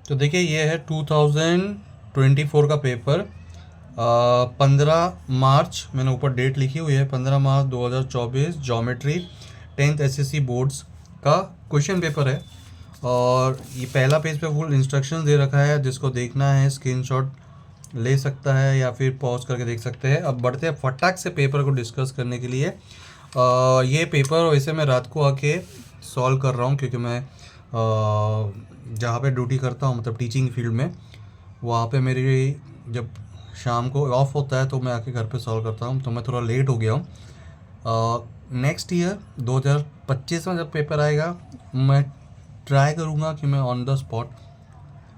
तो देखिए ये है 2024 का पेपर। 15 मार्च, मैंने ऊपर डेट लिखी हुई है, 15 मार्च 2024, ज्योमेट्री 10th एसएससी बोर्ड्स का क्वेश्चन पेपर है। और ये पहला पेज पे फुल इंस्ट्रक्शंस दे रखा है, जिसको देखना है स्क्रीनशॉट ले सकता है या फिर पॉज करके देख सकते हैं। अब बढ़ते हैं फटाक से पेपर को डिस्कस करने के लिए। ये पेपर वैसे मैं रात को आके सॉल्व कर रहा हूँ, क्योंकि मैं जहाँ पे ड्यूटी करता हूँ, मतलब टीचिंग फील्ड में, वहाँ पे मेरी जब शाम को ऑफ होता है तो मैं आके घर पे सॉल्व करता हूँ। तो मैं थोड़ा लेट हो गया हूँ। नेक्स्ट ईयर 2025 में जब पेपर आएगा, मैं ट्राई करूँगा कि मैं ऑन द स्पॉट,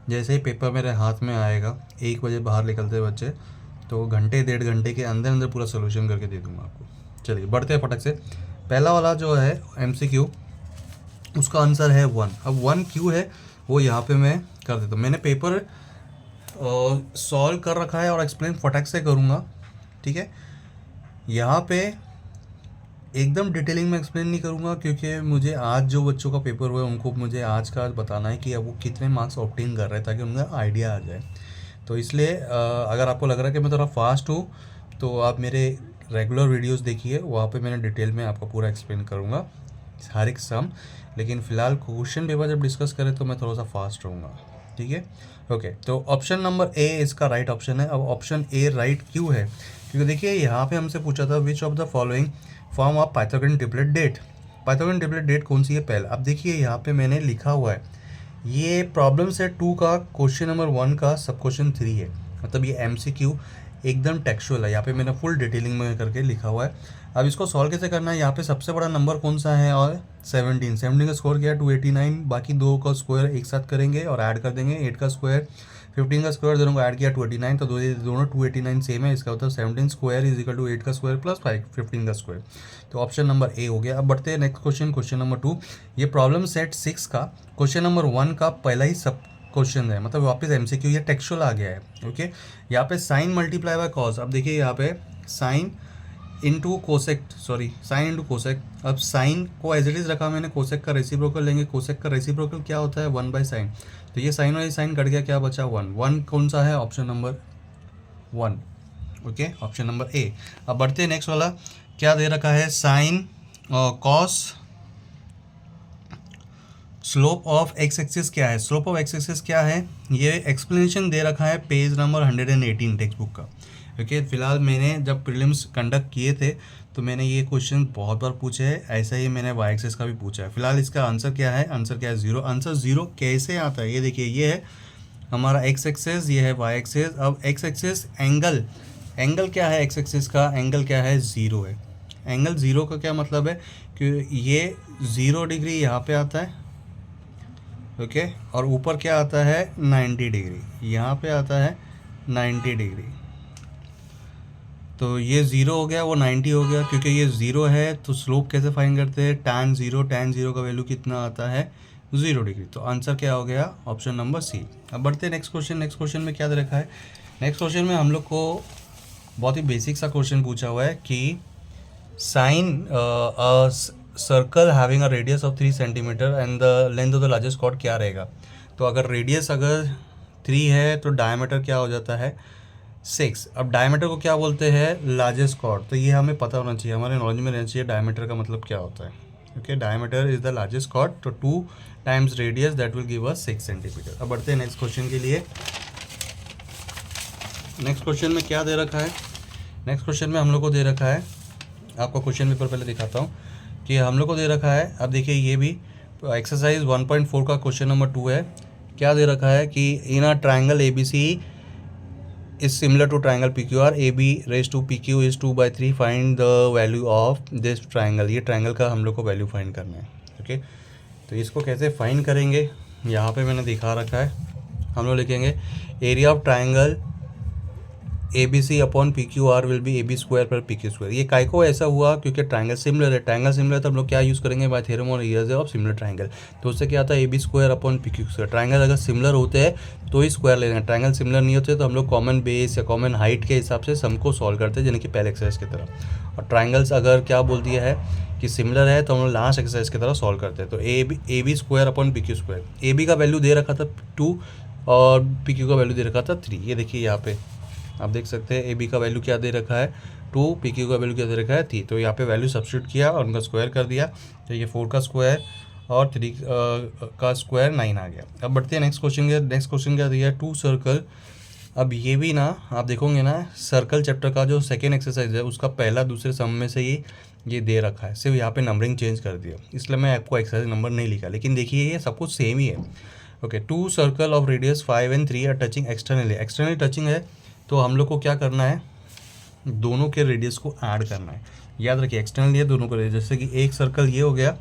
जैसे ही पेपर मेरे हाथ में आएगा, 1 बजे बाहर निकलते बच्चे, तो घंटे 1.5 घंटे के अंदर अंदर पूरा सोल्यूशन करके दे दूँगा आपको। चलिए बढ़ते हैं फटक से। पहला वाला जो है एमसीक्यू, उसका आंसर है 1। अब 1 क्यों है वो यहाँ पे मैं कर देता हूँ। मैंने पेपर सॉल्व कर रखा है और एक्सप्लेन फटाक से करूँगा, ठीक है। यहाँ पे एकदम डिटेलिंग में एक्सप्लेन नहीं करूँगा, क्योंकि मुझे आज जो बच्चों का पेपर हुआ है उनको मुझे आज का आज बताना है कि अब वो कितने मार्क्स ऑब्टेन कर रहे हैं, ताकि उनका आइडिया आ जाए। तो इसलिए अगर आपको लग रहा है कि मैं थोड़ा फास्ट हूँ, तो आप मेरे रेगुलर वीडियोस देखिए, वहाँ पे मैंने डिटेल में आपको पूरा एक्सप्लेन करूँगा हर एक सम। लेकिन फ़िलहाल क्वेश्चन पेपर जब डिस्कस करें तो मैं थोड़ा सा फास्ट रहूँगा, ठीक है। ओके, तो ऑप्शन नंबर ए इसका राइट ऑप्शन है। अब ऑप्शन ए राइट क्यों है, क्योंकि देखिए यहाँ पे हमसे पूछा था which of the following form of Pythagorean triplet date. Pythagorean triplet date कौन सी है पहले। अब देखिए यहाँ पे मैंने लिखा हुआ है, ये प्रॉब्लम सेट 2 का क्वेश्चन नंबर 1 का सब क्वेश्चन 3 है। मतलब ये एमसीक्यू एकदम टेक्सचुअल है, यहाँ पे मैंने फुल डिटेलिंग में करके लिखा हुआ है। अब इसको सॉल्व कैसे करना है, यहाँ पे सबसे बड़ा नंबर कौन सा है, और 17 का स्क्वायर किया 289, बाकी दो का स्क्वायर एक साथ करेंगे और ऐड कर देंगे। 8 का स्क्वायर 15 का स्क्वायर, दोनों को ऐड किया 289, तो दोनों 289 सेम है। इसका मतलब 17 स्क्वायर इज इक्वल टू 8 का स्क्वायर प्लस 15 का स्क्वायर। तो ऑप्शन नंबर ए हो गया। अब बढ़ते हैं नेक्स्ट क्वेश्चन, क्वेश्चन नंबर 2। ये प्रॉब्लम सेट 6 का क्वेश्चन नंबर 1 का पहला ही सब क्वेश्चन है, मतलब वापस एमसीक्यू ये टेक्सचुअल आ गया है। ओके, यहाँ पे साइन मल्टीप्लाई बाय कॉस। अब देखिए यहाँ पे sine into cosec, sorry sine into cosec. अब साइन को एज इट इज़ रखा मैंने, कोसेक का रेसिप्रोकल लेंगे। कोसेक का रेसिप्रोकल क्या होता है, 1/sin। तो ये साइन और ये साइन कट गया, क्या बचा 1। 1 कौन सा है, option number 1। Okay, option number A. अब बढ़ते हैं नेक्स्ट वाला, क्या दे रखा है, sine cos slope of x axis क्या है। स्लोप ऑफ एक्स एक्सिस क्या है, ये एक्सप्लेनेशन दे रखा है पेज नंबर 118 टेक्स्ट बुक का। ओके, फिलहाल मैंने जब प्रीलिम्स कंडक्ट किए थे तो मैंने ये क्वेश्चन बहुत बार पूछे हैं, ऐसा ही मैंने वाई एक्सिस का भी पूछा है। फिलहाल इसका आंसर क्या है, आंसर क्या है 0। आंसर 0 कैसे आता है, ये देखिए, ये है हमारा एक्स एक्सिस, ये है वाई एक्सिस। अब एक्स एक्सिस एंगल, एंगल क्या है एक्स एक्सिस का, एंगल क्या है 0 है। एंगल 0 का क्या मतलब है कि ये 0 डिग्री यहाँ पे आता है, ओके, और ऊपर क्या आता है 90 डिग्री, यहाँ पे आता है 90 डिग्री। तो ये 0 हो गया, वो 90 हो गया। क्योंकि ये 0 है तो स्लोप कैसे फाइंड करते हैं, tan 0, tan 0 का वैल्यू कितना आता है 0 डिग्री। तो आंसर क्या हो गया, ऑप्शन नंबर सी। अब बढ़ते हैं नेक्स्ट क्वेश्चन। नेक्स्ट क्वेश्चन में क्या दे रखा है, नेक्स्ट क्वेश्चन में हम लोग को बहुत ही बेसिक सा क्वेश्चन पूछा हुआ है कि sign circle having a radius of 3 centimetre and the length of the largest chord क्या रहेगा। तो अगर रेडियस अगर 3 है तो डायमीटर क्या हो जाता है 6। अब डायमीटर को क्या बोलते हैं, लार्जेस्ट कॉर्ड। तो ये हमें पता होना चाहिए, हमारे नॉलेज में रहना चाहिए डायमीटर का मतलब क्या होता है। Okay, diameter is the largest chord, तो 2 times radius that will give us 6 centimetre. अब बढ़ते हैं नेक्स्ट क्वेश्चन के लिए। नेक्स्ट क्वेश्चन में क्या दे रखा है, नेक्स्ट क्वेश्चन में हम लोग को दे रखा है, आपको क्वेश्चन पेपर पहले दिखाता हूँ कि हम लोग को दे रखा है। अब देखिए ये भी एक्सरसाइज 1.4 का क्वेश्चन नंबर 2 है। क्या दे रखा है कि in a triangle A B C is similar to triangle P Q R, A B ratio to P Q is 2/3, find the value of this triangle. ये ट्राइंगल का हम लोग को वैल्यू फाइंड करना है। ओके, तो इसको कैसे फाइंड करेंगे, यहाँ पे मैंने दिखा रखा है। हम लोग लिखेंगे area of triangle A B C upon P Q R will be A B square पर पी क्यू स्क्वायर। ये काय को ऐसा हुआ क्योंकि ट्राइंगल सिमिलर है। ट्राइंगल सिमिलर है तो हम लोग क्या यूज़ करेंगे, बाय थ्योरम और एरिया ऑफ सिमिलर ट्राइंगल। तो उससे क्या आता है A B square upon P Q square. Triangle अगर सिमिलर होते हैं तो ही स्क्वायर लेना है, ट्राइंगल सिमिलर नहीं होते तो हम लोग कॉमन बेस या कॉमन हाइट के हिसाब से सम को सॉल्व करते हैं, यानी कि पहले एक्सरसाइज की तरह। और ट्राइंगल्स अगर क्या बोल दिया है कि सिमिलर है तो हम लोग लास्ट एक्सरसाइज की तरह सॉल्व करते हैं। तो A B square upon P Q square, A B का वैल्यू दे रखा था 2, और पी क्यू का वैल्यू दे रखा था 3। ये देखिए यहाँ पे आप देख सकते हैं ए बी का वैल्यू क्या दे रखा है 2, पी क्यू का वैल्यू क्या दे रखा है 3। तो यहाँ पे वैल्यू सब्स्टिट्यूट किया और उनका स्क्वायर कर दिया, तो ये 4 का स्क्वायर और 3 का स्क्वायर 9 आ गया। अब बढ़ते हैं नेक्स्ट क्वेश्चन के। नेक्स्ट क्वेश्चन क्या दिया है 2 सर्कल। अब ये भी ना आप देखोगे ना, सर्कल चैप्टर का जो सेकेंड एक्सरसाइज है उसका पहला दूसरे सम में से ही ये दे रखा है, सिर्फ यहाँ पे नंबरिंग चेंज कर दिया, इसलिए मैं आपको एक्सरसाइज नंबर नहीं लिखा, लेकिन देखिए ये सब कुछ सेम ही है। Okay, 2 circle of radius 5 and 3 are touching externally. Externally touching है तो हम लोग को क्या करना है, दोनों के रेडियस को ऐड करना है। याद रखिए एक्सटर्नल ये दोनों का रेडियस, जैसे कि एक सर्कल ये हो गया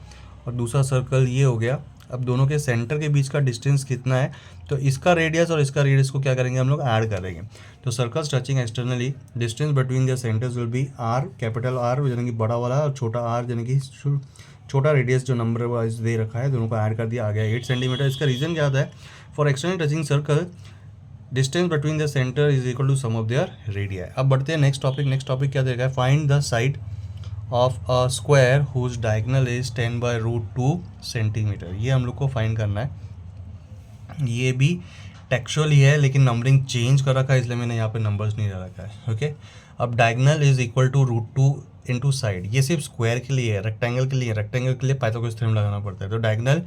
और दूसरा सर्कल ये हो गया। अब दोनों के सेंटर के बीच का डिस्टेंस कितना है, तो इसका रेडियस और इसका रेडियस को क्या करेंगे हम लोग ऐड करेंगे। तो circles touching externally, distance between their centres will be R, capital R यानी कि बड़ा वाला, और छोटा आर यानी कि छोटा रेडियस जो नंबर वाइज दे रखा है, दोनों को ऐड कर दिया, आ गया 8 सेंटीमीटर। इसका रीजन क्या आता है, for external touching circle distance between the centre is equal to sum of their radii. अब बढ़ते हैं नेक्स्ट टॉपिक। नेक्स्ट टॉपिक क्या देगा, find the side of a square whose diagonal is 10/√2 centimetre. ये हम लोग को फाइंड करना है। ये भी टेक्सचुअल ही है लेकिन नंबरिंग चेंज कर रखा है, इसलिए मैंने यहाँ पे नंबर्स नहीं रखा है। ओके, अब diagonal is equal to √2 into side. ये सिर्फ स्क्वायर के लिए है, रेक्टेंगल के लिए, रेक्टेंगल के लिए पाइथागोरस थ्योरम लगाना पड़ता है। तो diagonal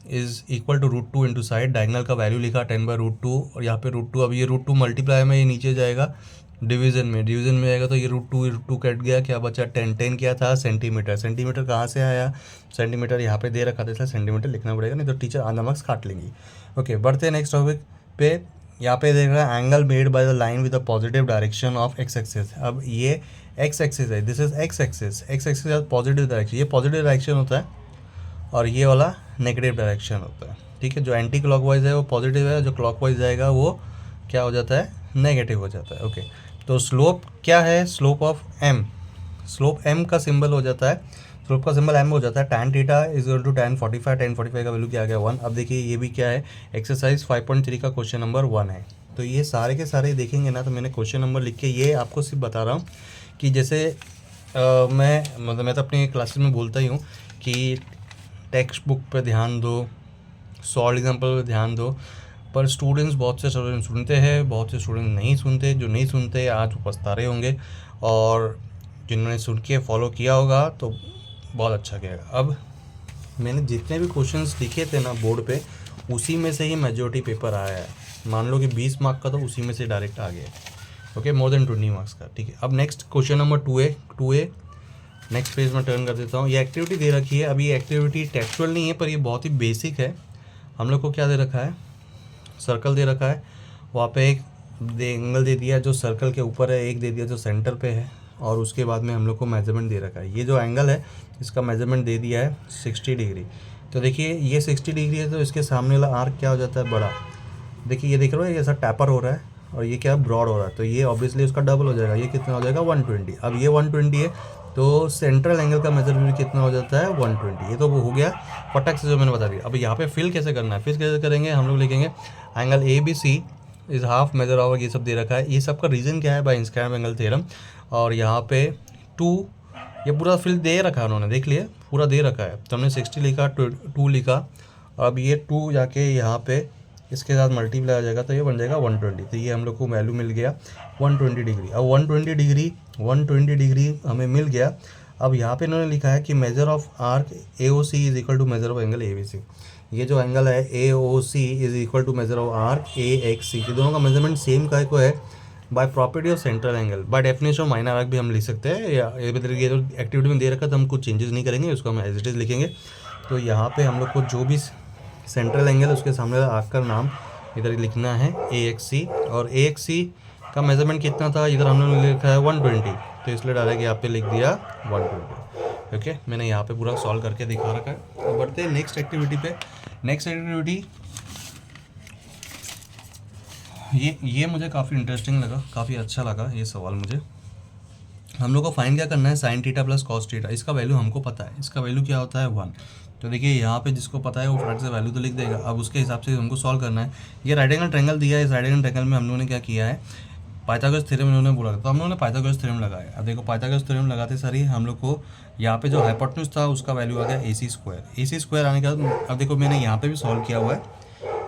is equal to √2 into side. Diagonal का वैल्यू लिखा 10/√2 और यहाँ पे √2। अब ये √2 मल्टीप्लाई में ये नीचे जाएगा डिवीजन में, डिवीजन में आएगा तो ये √2 कट गया, क्या बचा 10 क्या था सेंटीमीटर। सेंटीमीटर कहाँ से आया, सेंटीमीटर यहाँ पे दे रखा था इसलिए सेंटीमीटर लिखना पड़ेगा, नहीं तो टीचर आधा मार्क्स काट लेंगी। ओके, बढ़ते हैं नेक्स्ट टॉपिक पे। यहाँ पे देख रहा है angle made by the line with the positive direction of x axis. अब ये एक्स एक्सिस है, this is x axis. X axis positive direction, ये पॉजिटिव डायरेक्शन होता है और ये वाला नेगेटिव डायरेक्शन होता है। ठीक है, जो एंटी क्लॉकवाइज है वो पॉजिटिव है, जो क्लॉकवाइज जाएगा वो क्या हो जाता है, नेगेटिव हो जाता है। ओके, तो स्लोप क्या है, slope of M, slope M का सिंबल हो जाता है, स्लोप का सिंबल एम हो जाता है। tan theta is equal to tan 45, tan 45 का वैल्यू क्या आ गया 1। अब देखिए ये भी क्या है, एक्सरसाइज 5.3 का क्वेश्चन नंबर 1 है। तो ये सारे के सारे देखेंगे ना, तो मैंने क्वेश्चन नंबर लिख के ये आपको सिर्फ बता रहा हूँ कि जैसे मैं तो अपनी क्लासेस में बोलता ही हूँ कि टेक्स्ट बुक पर ध्यान दो, सॉल्व एग्जाम्पल पर ध्यान दो, पर स्टूडेंट्स, बहुत से स्टूडेंट्स सुनते हैं, बहुत से स्टूडेंट नहीं सुनते। जो नहीं सुनते आज वो पछता रहे होंगे, और जिन्होंने सुन के फॉलो किया होगा तो बहुत अच्छा किया। अब मैंने जितने भी क्वेश्चंस लिखे थे ना बोर्ड पे, उसी में से ही मेजॉरिटी पेपर आया है। मान लो कि 20 मार्क का तो उसी में से डायरेक्ट आ गया। ओके, मोर देन 20 मार्क्स का। ठीक है, अब next question number 2A next page में टर्न कर देता हूँ। ये एक्टिविटी दे रखी है। अब ये एक्टिविटी टेक्सचुअल नहीं है पर ये बहुत ही बेसिक है। हम लोग को क्या दे रखा है, सर्कल दे रखा है, वहाँ पे एक एंगल दे दिया जो सर्कल के ऊपर है, एक दे दिया जो सेंटर पे है, और उसके बाद में हम लोग को मेजरमेंट दे रखा है। ये जो एंगल है इसका मेजरमेंट दे दिया है 60 डिग्री। तो देखिए ये 60 डिग्री है तो इसके सामने वाला आर्क क्या हो जाता है, बड़ा। देखिए ये देख रहे हो, ये ऐसा टैपर हो रहा है और ये क्या ब्रॉड हो रहा है, तो ये ऑब्वियसली उसका डबल हो जाएगा। ये कितना हो जाएगा 120। अब ये 120 है तो सेंट्रल एंगल का मेजरमेंट कितना हो जाता है 120। ये तो वो हो गया फटक से जो मैंने बता दिया। अब यहाँ पे फिल कैसे करना है, फिल कैसे करेंगे, हम लोग लिखेंगे angle ABC is half measure of, ये सब दे रखा है। ये सब का रीज़न क्या है, बाय इंस्क्राइब एंगल थ्योरम। और यहाँ पे 2, ये पूरा फिल दे रखा है उन्होंने, देख लिए पूरा दे रखा है। तो हमने 60 लिखा, 2 लिखा, अब ये 2 जाके यहाँ पे इसके साथ मल्टीप्लाई आ जाएगा तो ये बन जाएगा 120। तो ये हम लोग को वैल्यू मिल गया 120 डिग्री। अब 120 डिग्री हमें मिल गया। अब यहाँ पे इन्होंने लिखा है कि measure of arc AOC is equal to measure of angle ABC। ये जो एंगल है AOC is equal to measure of arc AXC। ये दोनों का मेजरमेंट सेम का को है by property of central angle. By definition of minor arc भी हम लिख सकते हैं, या ये जो एक्टिविटी में दे रखा था हम कुछ चेंजेस नहीं करेंगे, उसको हम एज इट इज़ लिखेंगे। तो यहाँ पे हम लोग को जो भी सेंट्रल एंगल उसके सामने आर्क का नाम इधर लिखना है AXC, और AXC का मेजरमेंट कितना था, इधर हमने लिखा है 120, तो इसलिए डायरेक्ट यहाँ पे लिख दिया 120। ओके, मैंने यहाँ पे पूरा सॉल्व करके दिखा रखा है। तो बढ़ते हैं नेक्स्ट एक्टिविटी पे। नेक्स्ट एक्टिविटी ये मुझे काफ़ी इंटरेस्टिंग लगा, काफ़ी अच्छा लगा ये सवाल मुझे। हम लोग को फाइंड क्या करना है, sine theta plus cos theta. इसका वैल्यू हमको पता है, इसका वैल्यू क्या होता है 1। तो देखिए यहाँ पे जिसको पता है वो फटाक से वैल्यू तो लिख देगा। अब उसके हिसाब से हमको सॉल्व करना है। ये राइट एंगल ट्रायंगल दिया है, इस राइट एंगल ट्रायंगल में हम लोगों ने क्या किया है, पाइथागोरस थ्योरम इन्होंने बोला, तो हम लोगों ने पाइथागोरस थ्योरम लगाया। अब देखो पाइथागोरस थ्योरम लगाते सारी हम लोग को यहाँ पे जो हाइपोटेन्यूज था उसका वैल्यू आ गया AC स्क्वायर। AC स्क्वायर आने के बाद अब देखो मैंने यहाँ पे भी सॉल्व किया हुआ है,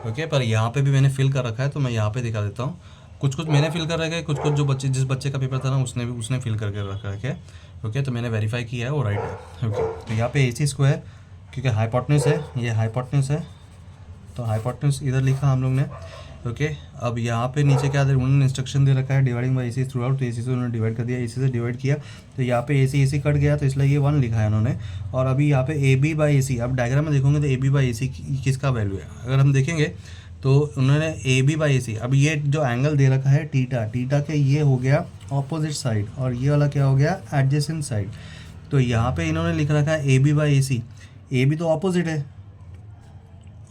ओके, पर यहाँ पे भी मैंने फिल कर रखा है, तो मैं यहाँ पे दिखा देता हूँ। कुछ कुछ मैंने फिल कर रखा है, कुछ कुछ जो बच्चे जिस बच्चे का पेपर था ना उसने फिल करके रखा है। ओके, तो मैंने वेरीफाई किया है वो राइट है। ओके, तो यहाँ पे AC स्क्वायर, क्योंकि हाइपोटेन्यूज है, ये हाइपोटेन्यूज है, तो हाइपोटेन्यूज इधर लिखा हम लोग ने। ओके, अब यहाँ पे नीचे क्या दे, उन्होंने इंस्ट्रक्शन दे रखा है dividing by AC through out, तो AC से उन्होंने डिवाइड कर दिया, AC से डिवाइड किया, तो यहाँ पे AC कट गया, तो इसलिए ये 1 लिखा है उन्होंने। और अभी यहाँ पे AB बाई AC, अब डायग्राम में देखोगे तो AB बाई AC किसका वैल्यू है, अगर हम देखेंगे तो उन्होंने AB बाई AC, अब ये जो एंगल दे रखा है टीटा, टीटा के ये हो गया ऑपोजिट साइड, और ये वाला क्या हो गया एडजेसेंट साइड। तो यहाँ पे इन्होंने लिख रखा है AB बाई AC, AB तो ऑपोजिट है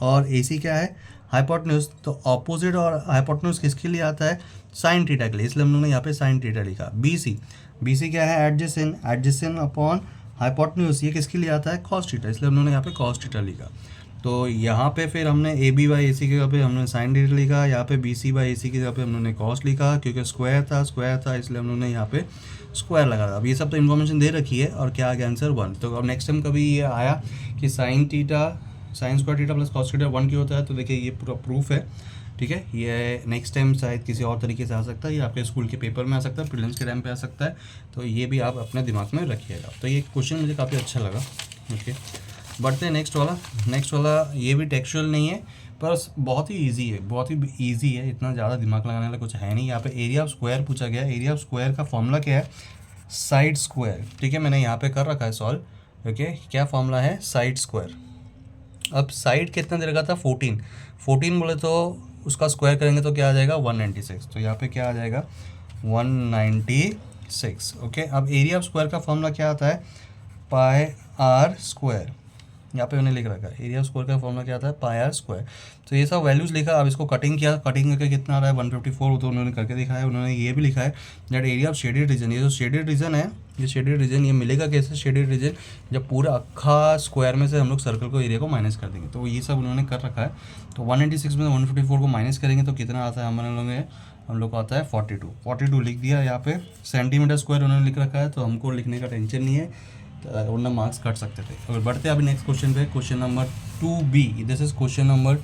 और AC क्या है हाइपोटेन्यूज, तो ऑपोजिट और हाइपोटेन्यूज किसके लिए आता है, साइन थीटा के लिए, इसलिए हम लोगों ने यहाँ पे साइन थीटा लिखा। BC क्या है एडजेसेंट, एडजेसेंट अपॉन हाइपोटेन्यूज, ये किसके लिए आता है कॉस थीटा, इसलिए हम लोगों ने यहाँ पे कॉस थीटा लिखा। तो यहाँ पे फिर हमने AB बाई AC के जगह पे हमने साइन थीटा लिखा, यहाँ पे BC बाई AC की जगह पे हम लोगों ने कॉस लिखा, क्योंकि स्क्वायर था इसलिए हम लोगों ने यहाँ पे स्क्वायर लगा। अब ये सब तो इन्फॉर्मेशन दे रखी है, और क्या आ गया आंसर 1। तो अब नेक्स्ट टाइम कभी ये आया कि sign square theta plus cos theta 1 क्यों होता है, तो देखिए ये पूरा प्रूफ है। ठीक है, ये नेक्स्ट टाइम शायद किसी और तरीके से आ सकता है, या आपके स्कूल के पेपर में आ सकता है, प्रीलिम्स के टाइम पे आ सकता है, तो ये भी आप अपने दिमाग में रखिएगा। तो ये क्वेश्चन मुझे काफ़ी अच्छा लगा। ओके, बढ़ते हैं नेक्स्ट वाला ये भी टेक्सचुअल नहीं है, पर बहुत ही ईजी है, इतना ज़्यादा दिमाग लगाने वाला कुछ है नहीं। यहाँ पे एरिया ऑफ स्क्वायर पूछा गया है। एरिया ऑफ स्क्वायर का फॉर्मूला क्या है, साइड स्क्वायर। ठीक है, मैंने यहाँ पे कर रखा है सॉल्व। ओके, क्या फॉर्मूला है, साइड स्क्वायर। अब साइड कितना दे रखा था 14 बोले तो उसका स्क्वायर करेंगे तो क्या आ जाएगा 196, तो यहाँ पे क्या आ जाएगा 196। ओके, अब एरिया ऑफ स्क्वायर का फॉर्मूला क्या आता है, पाई आर स्क्वायर, यहाँ पे मैंने लिख रखा है। एरिया ऑफ स्क्वायर का फॉर्मूला क्या आता है, पाई आर स्क्वायर। तो ये सब वैल्यूज़ लिखा, अब इसको कटिंग किया, कटिंग करके कितना आ रहा है 154, तो उन्होंने करके दिखाया। उन्होंने ये भी लिखा है that area of shaded region, ये जो शेडेड रीजन है, ये शेडेड रीजन ये मिलेगा कैसे, शेडेड रीजन जब पूरा अक्खा स्क्वायर में से हम लोग सर्कल को एरिया को माइनस कर देंगे, तो ये सब उन्होंने कर रखा है। तो 196 में 154 को माइनस करेंगे तो कितना आता है, हम लोग को आता है 42 लिख दिया। यहाँ पे सेंटीमीटर स्क्वायर उन्होंने लिख रखा है, तो हमको लिखने का टेंशन नहीं है, वरना मार्क्स कट सकते थे। अगर बढ़ते हैं अभी नेक्स्ट क्वेश्चन पे, question number 2B, this is question number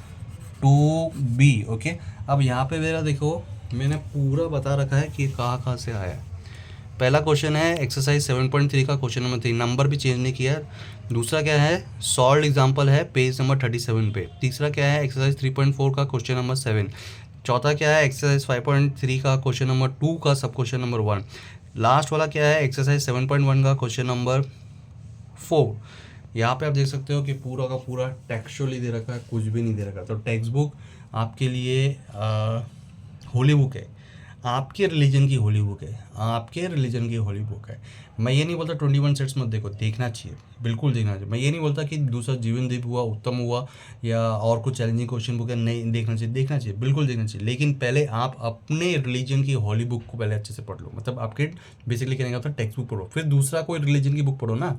2B। Okay, अब यहाँ पे मेरा देखो मैंने पूरा बता रखा है कि कहाँ से आया है। पहला क्वेश्चन है एक्सरसाइज 7.3 का क्वेश्चन नंबर 3, नंबर भी चेंज नहीं किया। दूसरा क्या है, सॉल्व एग्जाम्पल है पेज नंबर 37 पे। तीसरा क्या है, एक्सरसाइज 3.4 का क्वेश्चन नंबर 7। चौथा क्या है, एक्सरसाइज 5.3 का क्वेश्चन नंबर 2 का सब क्वेश्चन नंबर 1। लास्ट वाला क्या है, एक्सरसाइज 7.1 का क्वेश्चन नंबर 4। यहाँ पे आप देख सकते हो कि पूरा का पूरा टेक्सचुअली दे रखा है, कुछ भी नहीं दे रखा। तो टेक्स्ट बुक आपके लिए होली बुक है, आपके रिलीजन की होली बुक है, आपके रिलीजन की होली बुक है। मैं ये नहीं बोलता 21 सेट्स मत देखो, देखना चाहिए, बिल्कुल देखना चाहिए। मैं ये नहीं बोलता कि दूसरा जीवनदीप हुआ, उत्तम हुआ, या और कुछ चैलेंजिंग क्वेश्चन बुक है, नहीं देखना चाहिए, देखना चाहिए, बिल्कुल देखना चाहिए। लेकिन पहले आप अपने रिलीजन की होली बुक को पहले अच्छे से पढ़ लो। मतलब आपके बेसिकली कहने का होता है टेक्स्ट बुक पढ़ो, फिर दूसरा कोई रिलीजन की बुक पढ़ो ना।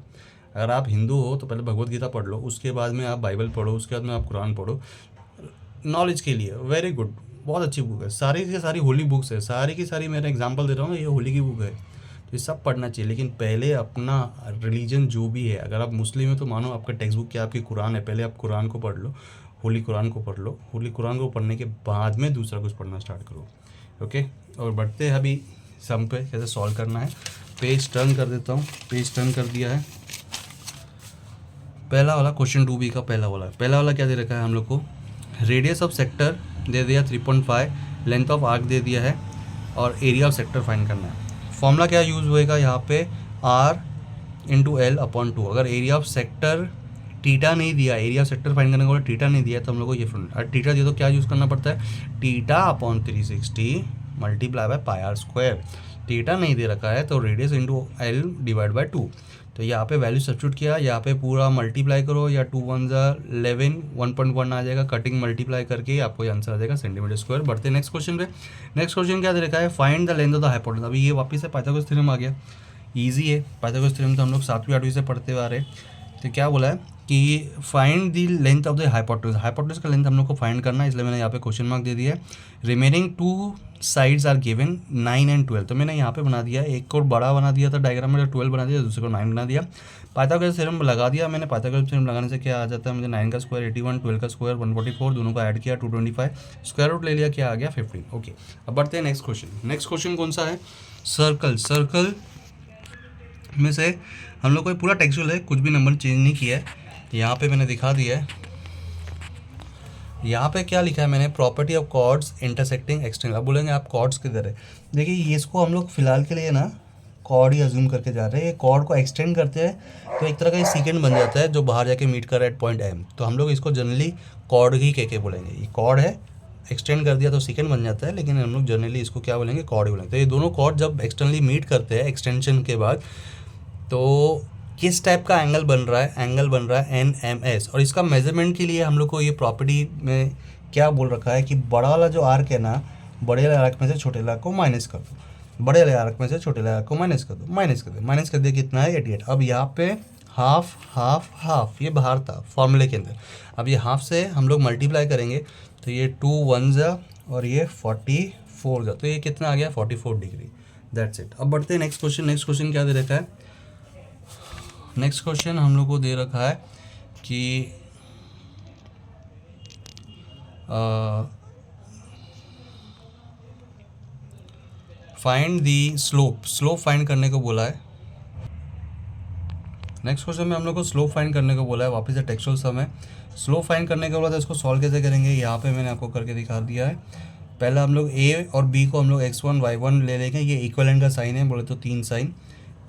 अगर आप हिंदू हो तो पहले भगवत गीता पढ़ लो, उसके बाद में आप बाइबल पढ़ो, उसके बाद में आप कुरान पढ़ो, नॉलेज के लिए वेरी गुड, बहुत अच्छी बुक है। सारी की सारी होली बुक्स है, सारी की सारी, मेरा एग्जांपल दे रहा हूँ, ये होली की बुक है, तो ये सब पढ़ना चाहिए। लेकिन पहले अपना रिलीजन जो भी है, अगर आप मुस्लिम है तो मानो आपका टेक्स्ट बुक क्या आपकी कुरान है, पहले आप कुरान को पढ़ लो, होली कुरान को पढ़ लो। होली कुरान को पढ़ने के बाद में दूसरा कुछ पढ़ना स्टार्ट करो। ओके, और बढ़ते हैं अभी सम पे कैसे सॉल्व करना है। पेज टर्न कर देता हूँ, पेज टर्न कर दिया है। पहला वाला क्वेश्चन 2B का पहला वाला क्या दे रखा है हम लोग को, रेडियस ऑफ सेक्टर दे दिया 3.5, लेंथ ऑफ आर्क दे दिया है, और एरिया ऑफ सेक्टर फाइंड करना है। फॉर्मूला क्या यूज़ होएगा यहाँ पे, R × L/2। अगर एरिया ऑफ सेक्टर टीटा नहीं दिया, एरिया ऑफ सेक्टर फाइंड करने को टीटा नहीं दिया, तो हम लोग को ये फॉर्मूला, टीटा दिया तो क्या यूज़ करना पड़ता है, θ/360 multiply by pi R square. Theta नहीं दे रखा है तो रेडियस × L/2। तो यहाँ पे वैल्यू सब्स्टिट्यूट किया, यहाँ पे पूरा मल्टीप्लाई करो, या 2 1 11 1.1 आ जाएगा, कटिंग मल्टीप्लाई करके आपको आंसर आ जाएगा सेंटीमीटर स्क्वायर। बढ़ते नेक्स्ट क्वेश्चन पे। नेक्स्ट क्वेश्चन क्या दे रखा है, find the length of the hypotenuse. अभी ये वापस से पाइथागोरस थ्योरम आ गया, ईजी है। पाइथागोरस थ्योरम तो हम लोग 7वीं 8वीं से पढ़ते हुए आ रहे हैं। तो क्या बोला है कि find the length of the hypotenuse. Hypotenuse का लेंथ हम लोग को फाइंड करना है, इसलिए मैंने यहाँ पे क्वेश्चन मार्क दे दिया है। Remaining 2 sides are given 9 and 12, तो मैंने यहाँ पे बना दिया, एक को बड़ा बना दिया था डायग्राम में, 12 बना दिया, दूसरे को 9 बना दिया। पाइथागोरस थ्योरम लगा दिया मैंने। पाइथागोरस थ्योरम लगाने से क्या आ जाता है मुझे, 9 का स्क्वायर 81, 12 का स्क्वायर 144, दोनों को ऐड किया 225, स्क्वायर रूट ले लिया, क्या आ गया 15। ओके, अब बढ़ते हैं नेक्स्ट क्वेश्चन। नेक्स्ट क्वेश्चन कौन सा है, सर्कल। सर्कल में से हम लोग को पूरा टेक्सचुअल है, कुछ भी नंबर चेंज नहीं किया है। यहाँ पे मैंने दिखा दिया है, यहाँ पे क्या लिखा है मैंने, property of chords intersecting extend. अब बोलेंगे आप कॉर्ड्स किधर है, देखिए ये इसको हम लोग फिलहाल के लिए ना कॉर्ड ही अज्यूम करके जा रहे हैं। ये कॉर्ड को एक्सटेंड करते हैं तो एक तरह का ये सीकेंड बन जाता है जो बाहर जाके मीट कर रहा है एट पॉइंट एम, तो हम लोग इसको जनरली कॉर्ड ही कह के बोलेंगे। ये कॉर्ड है, एक्सटेंड कर दिया तो सीकेंड बन जाता है, लेकिन हम लोग जनरली इसको क्या बोलेंगे, कॉर्ड ही बोलेंगे। तो ये दोनों कॉर्ड जब एक्सटर्नली मीट करते हैं एक्सटेंशन के बाद, तो किस टाइप का एंगल बन रहा है, एंगल बन रहा है NMS। और इसका मेजरमेंट के लिए हम लोग को ये प्रॉपर्टी में क्या बोल रखा है कि बड़ा वाला जो आर्क है ना, बड़े वाले आर्क में से छोटे वाले आर्क को माइनस कर दो, बड़े वाले आर्क में से छोटे वाले आर्क को माइनस कर दो, माइनस कर दो, माइनस कर दिया, कितना है 88। अब यहाँ पे हाफ हाफ हाफ ये बाहर था फॉर्मूले के अंदर, अब ये हाफ से हम लोग मल्टीप्लाई करेंगे तो ये 2 1 और ये 44 तो ये कितना आ गया 44 डिग्री। That's it. अब बढ़ते हैं नेक्स्ट क्वेश्चन। नेक्स्ट क्वेश्चन क्या दे रखा है, नेक्स्ट क्वेश्चन हम लोग को दे रखा है कि find the slope. Slope find करने को बोला है। नेक्स्ट क्वेश्चन में हम लोग को स्लोप फाइंड करने को बोला है, वापस से टेक्सचुअल सम है। स्लोप फाइंड करने के बाद इसको सॉल्व कैसे करेंगे, यहाँ पे मैंने आपको करके दिखा दिया है। पहले हम लोग A और B को हम लोग x1 y1 ले लेंगे, ये इक्वलेंट का साइन है, बोले तो 3 साइन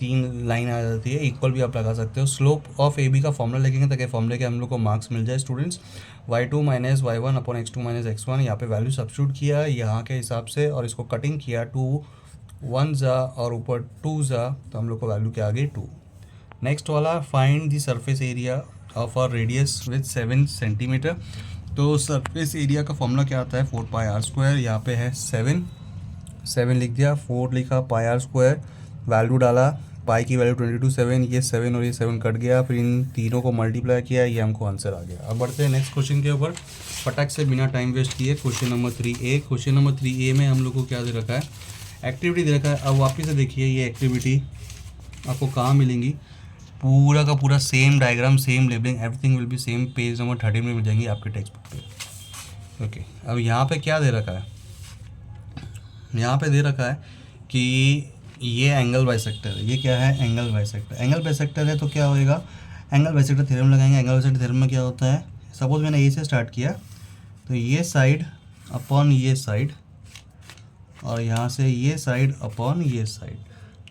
3 लाइन आ जाती है, इक्वल भी आप लगा सकते हो। स्लोप ऑफ AB का फॉर्मूला लिखेंगे ताकि फॉर्मूले के हम लोग को मार्क्स मिल जाए students. y2 minus y1 upon x2 minus x1, यहाँ पे वैल्यू सब्स्टिट्यूट किया यहाँ के हिसाब से और इसको कटिंग किया 2 1 और ऊपर 2 तो हम लोग को वैल्यू क्या आ गई 2। नेक्स्ट वाला find the surface area of a radius with 7 centimetre. तो सरफेस एरिया का फॉर्मूला क्या आता है 4 पाई आर स्क्वायर, यहाँ पे है 7 लिख दिया, 4 लिखा, पाई आर स्क्वायर वैल्यू डाला, पाई की वैल्यू 22 7, ये 7 और ये 7 कट गया, फिर इन तीनों को मल्टीप्लाई किया, ये हमको आंसर आ गया। अब बढ़ते हैं नेक्स्ट क्वेश्चन के ऊपर फटाक से बिना टाइम वेस्ट किए। Question number 3A। Question number 3A में हम लोग को क्या दे रखा है, एक्टिविटी दे रखा है। अब वापस से देखिए ये एक्टिविटी आपको कहाँ मिलेंगी, पूरा का पूरा same diagram, same labelling, everything will be same, page number 13 में मिल जाएंगी आपके टेक्स्ट बुक पे। ओके, अब यहाँ पे क्या दे रखा है, यहाँ पे दे रखा है कि ये एंगल बाइसेक्टर है। ये क्या है, एंगल बाइसेक्टर। एंगल बाइसेक्टर है तो क्या होएगा, एंगल बाइसेक्टर थ्योरम लगाएंगे। एंगल बाइसेक्टर थ्योरम में क्या होता है, सपोज मैंने ए से स्टार्ट किया तो ये साइड अपॉन ये साइड और यहाँ से ये साइड अपॉन ये साइड,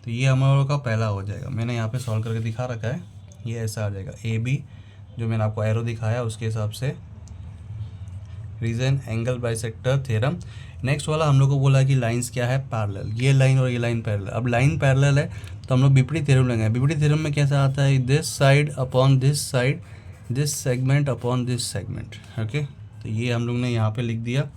तो ये हमारा का पहला हो जाएगा। मैंने यहाँ पे सॉल्व करके दिखा रखा है, ये ऐसा आ जाएगा AB, जो मैंने आपको एरो दिखाया उसके हिसाब से reason angle bisector theorem. Next वाला हम लोग को बोला है कि लाइंस क्या है, पैरेलल, ये लाइन और ये लाइन पैरेलल। अब लाइन पैरेलल है तो हम लोग बीपीटी थ्योरम लेंगे। बीपीटी थ्योरम में कैसा आता है, this side upon this side, this segment upon this segment. Okay, तो ये हम लोग ने यहाँ पे लिख दिया,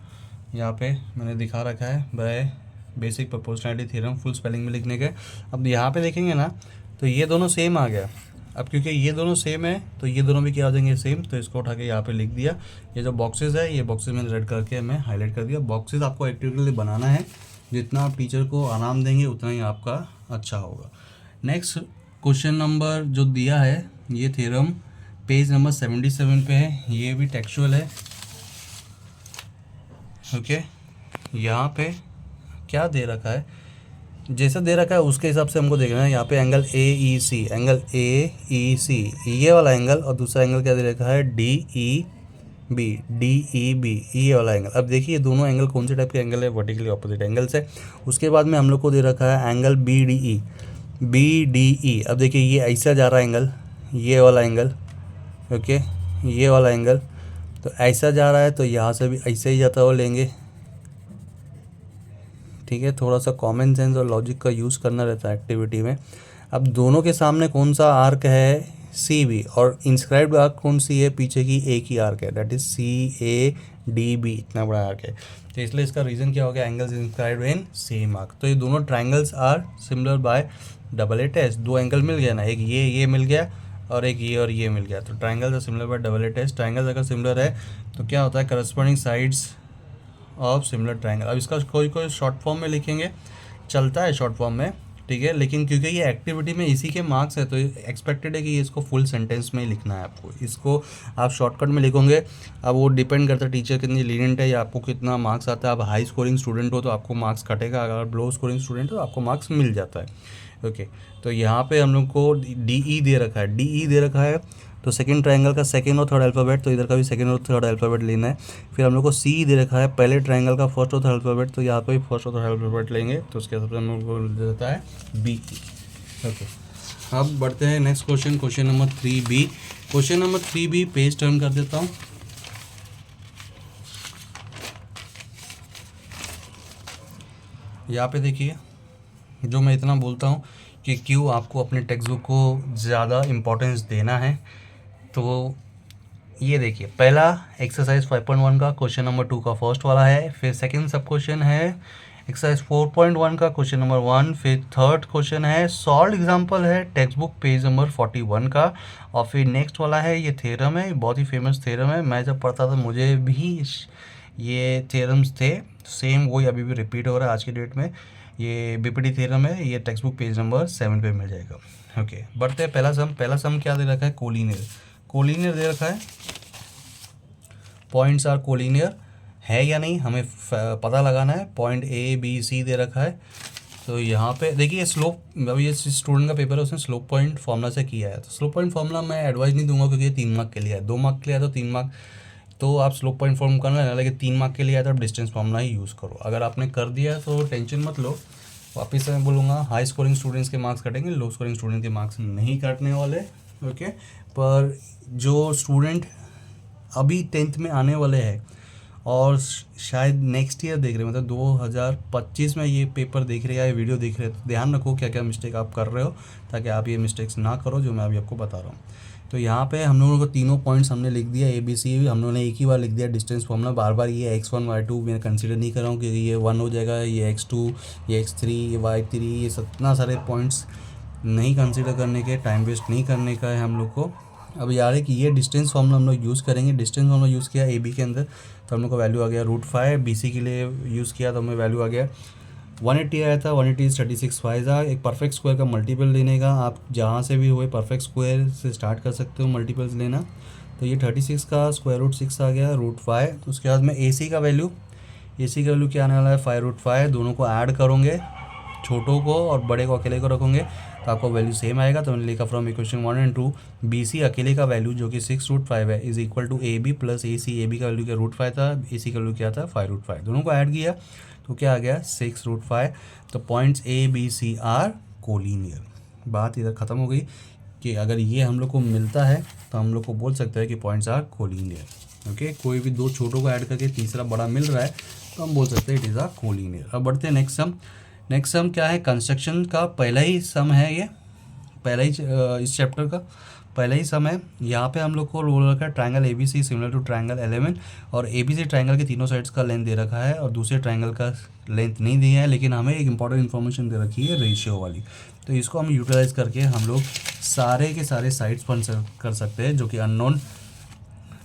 यहाँ पे मैंने दिखा रखा है by basic proportionality theorem, full spelling में लिखने के। अब यहाँ पे देखेंगे ना तो ये दोनों सेम आ गया। अब क्योंकि ये दोनों सेम है तो ये दोनों भी क्या हो जाएंगे, सेम, तो इसको उठा के यहाँ पे लिख दिया। ये जो बॉक्सेस है, ये बॉक्सेस मैंने रेड करके मैं हाईलाइट कर दिया। बॉक्सेस आपको एक्टिविटी बनाना है, जितना आप टीचर को आराम देंगे उतना ही आपका अच्छा होगा। नेक्स्ट क्वेश्चन नंबर जो दिया है, ये थ्योरम पेज नंबर 77 पे है, ये भी टेक्सचुअल है। ओके, यहाँ पे क्या दे रखा है, जैसा दे रखा है उसके हिसाब से हमको देखना है। यहाँ पे एंगल AEC, एंगल AEC ये वाला एंगल, और दूसरा एंगल क्या दे रखा है DEB ये वाला एंगल। अब देखिए दोनों एंगल कौन से टाइप के एंगल है, वर्टिकली ऑपोजिट एंगल्स है। उसके बाद में हम लोग को दे रखा है एंगल BDE। अब देखिए ये ऐसा जा रहा है एंगल, ये वाला एंगल, ओके, ये वाला एंगल तो ऐसा जा रहा है, तो यहाँ से भी ऐसे ही जाता हुआ लेंगे। ठीक है, थोड़ा सा कॉमन सेंस और लॉजिक का यूज़ करना रहता है एक्टिविटी में। अब दोनों के सामने कौन सा आर्क है, CB, और इंस्क्राइब्ड आर्क कौन सी है, पीछे की एक ही आर्क है, दैट इज CADB, इतना बड़ा आर्क है। तो इसलिए इसका रीज़न क्या हो गया, angles inscribed in same arc. तो ये दोनों triangles are similar by AA test. दो एंगल मिल गया ना, एक ये मिल गया और एक ये और ये मिल गया। तो triangle are similar by double A test. Triangle अगर सिमिलर है तो क्या होता है, corresponding sides of similar triangle. अब इसका कोई कोई शॉर्ट फॉर्म में लिखेंगे, चलता है शॉर्ट फॉर्म में, ठीक है, लेकिन क्योंकि ये एक्टिविटी में इसी के मार्क्स है तो एक्सपेक्टेड है कि ये इसको फुल सेंटेंस में ही लिखना है आपको। इसको आप शॉर्टकट में लिखोगे, अब वो डिपेंड करता है टीचर कितनी लीनियंट है या आपको कितना मार्क्स आता है। आप हाई स्कोरिंग स्टूडेंट हो तो आपको मार्क्स कटेगा, अगर लो स्कोरिंग स्टूडेंट हो तो आपको मार्क्स मिल जाता है। ओके, तो यहाँ पे हम लोग को DE दे रखा है, DE दे रखा है, तो सेकंड ट्रायंगल का सेकंड और थर्ड अल्फ़ाबेट, तो इधर का भी सेकंड और थर्ड अल्फ़ाबेट लेना है। फिर हम लोग को C दे रखा है, पहले ट्रायंगल का फर्स्ट और थर्ड अल्फ़ाबेट, तो यहाँ पे भी फर्स्ट और थर्ड अल्फ़ाबेट लेंगे, तो उसके हिसाब से हम लोग को दे देता है BE। ओके, अब बढ़ते हैं next question, question number 3B। Question number 3B page turn कर देता हूँ। यहाँ पे देखिए, जो मैं इतना बोलता हूँ कि क्यों आपको अपने टेक्स्ट बुक को ज़्यादा इम्पोर्टेंस देना है, तो ये देखिए, पहला एक्सरसाइज 5.1 का क्वेश्चन नंबर 2 का फर्स्ट वाला है, फिर सेकंड सब क्वेश्चन है एक्सरसाइज 4.1 का क्वेश्चन नंबर 1, फिर थर्ड क्वेश्चन है सॉल्व एग्जांपल है टेक्स्ट बुक पेज नंबर 41 का, और फिर नेक्स्ट वाला है ये थ्योरम है, बहुत ही फेमस थ्योरम है। मैं जब पढ़ता था मुझे भी ये थ्योरम्स थे, सेम वही अभी भी रिपीट हो रहा है आज की डेट में। ये BPT थ्योरम है, ये टेक्स्ट बुक पेज नंबर 7 पे मिल जाएगा। ओके, बढ़ते हैं पहला सम क्या दे रखा है, कोलिनियर। कोलिनियर दे रखा है, पॉइंट्स आर कोलिनियर है या नहीं हमें पता लगाना है। पॉइंट ABC दे रखा है, तो यहाँ पे देखिए स्लोप, अभी ये स्टूडेंट का पेपर है उसने स्लोप पॉइंट फार्मूला से किया है, तो स्लोप पॉइंट फार्मूला मैं एडवाइस नहीं दूंगा क्योंकि ये 3 मार्क के लिए है। 2 मार्क के लिए है तो 3 मार्क तो आप स्लोप पॉइंट फॉर्म करना है, लेकिन 3 मार्क के लिए है तो आप डिस्टेंस फार्मूला ही यूज़ करो। अगर आपने कर दिया तो टेंशन मत लो। वापस से मैं बोलूँगा, हाई स्कोरिंग स्टूडेंट्स के मार्क्स कटेंगे, लो स्कोरिंग स्टूडेंट के मार्क्स नहीं काटने वाले। ओके, पर जो स्टूडेंट अभी 10th में आने वाले हैं और शायद नेक्स्ट ईयर देख रहे हैं, मतलब 2025 में ये पेपर देख रहे हैं या वीडियो देख रहे हैं, तो ध्यान रखो क्या क्या मिस्टेक आप कर रहे हो, ताकि आप ये मिस्टेक्स ना करो जो मैं अभी आपको बता रहा हूँ। तो यहाँ पे हम लोगों को तीनों पॉइंट्स हमने लिख दिया, ABC हम लोगों ने एक ही बार लिख दिया। डिस्टेंस फॉर्मूला बार बार ये x1 y2 मैं कंसीडर नहीं कर रहा हूँ, क्योंकि ये 1 हो जाएगा, ये x2, ये x3, ये y3, ये इतना सारे पॉइंट्स नहीं कंसीडर करने के, टाइम वेस्ट नहीं करने का है हम लोग को। अब यार है कि ये डिस्टेंस फॉर्मूला हम लोग यूज़ करेंगे। डिस्टेंस फॉर्मूला यूज़ किया AB के अंदर, तो हम लोग को वैल्यू आ गया √5। BC के लिए यूज़ किया तो हमें वैल्यू आ गया 180 आया था। 180 36 फाइजा। एक परफेक्ट स्क्वायर का मल्टीपल लेने का, आप जहाँ से भी हुए परफेक्ट स्क्वायर से स्टार्ट कर सकते हो मल्टीपल्स लेना। तो ये 36 का √6 आ गया √5। उसके बाद में AC का वैल्यू क्या आने वाला है 5√5। दोनों को ऐड करोगे, छोटों को और बड़े को अकेले को रखोगे तो आपको वैल्यू सेम आएगा। तो मैंने लिखा फ्रॉम इक्वेशन 1 एंड 2 BC अकेले का वैल्यू जो कि 6√5 है is equal to AB plus AC। AB का वैल्यू क्या √5 था, AC का वैल्यू क्या था 5√5। दोनों को ऐड किया तो क्या आ गया 6√5। तो पॉइंट्स ABC आर कोलिनियर। बात इधर ख़त्म हो गई कि अगर ये हम लोग को मिलता है तो हम लोग को बोल सकते हैं कि पॉइंट्स आर कोलिनियर। ओके, कोई भी दो छोटों को ऐड करके तीसरा बड़ा मिल रहा है तो हम बोल सकते हैं इट इज़ आ कोलिनियर। अब बढ़ते हैं नेक्स्ट सम। नेक्स्ट सम क्या है, कंस्ट्रक्शन का पहला ही सम है, ये पहला ही इस चैप्टर का पहला ही सम है। यहाँ पे हम लोग को बोल रखा है triangle ABC similar to triangle LMN, और ABC ट्रायंगल के तीनों साइड्स का लेंथ दे रखा है और दूसरे ट्रायंगल का लेंथ नहीं दिया है, लेकिन हमें एक इंपॉर्टेंट इन्फॉर्मेशन दे रखी है रेशियो वाली। तो इसको हम यूटिलाइज करके हम लोग सारे के सारे साइड्स कर सकते हैं जो कि अननोन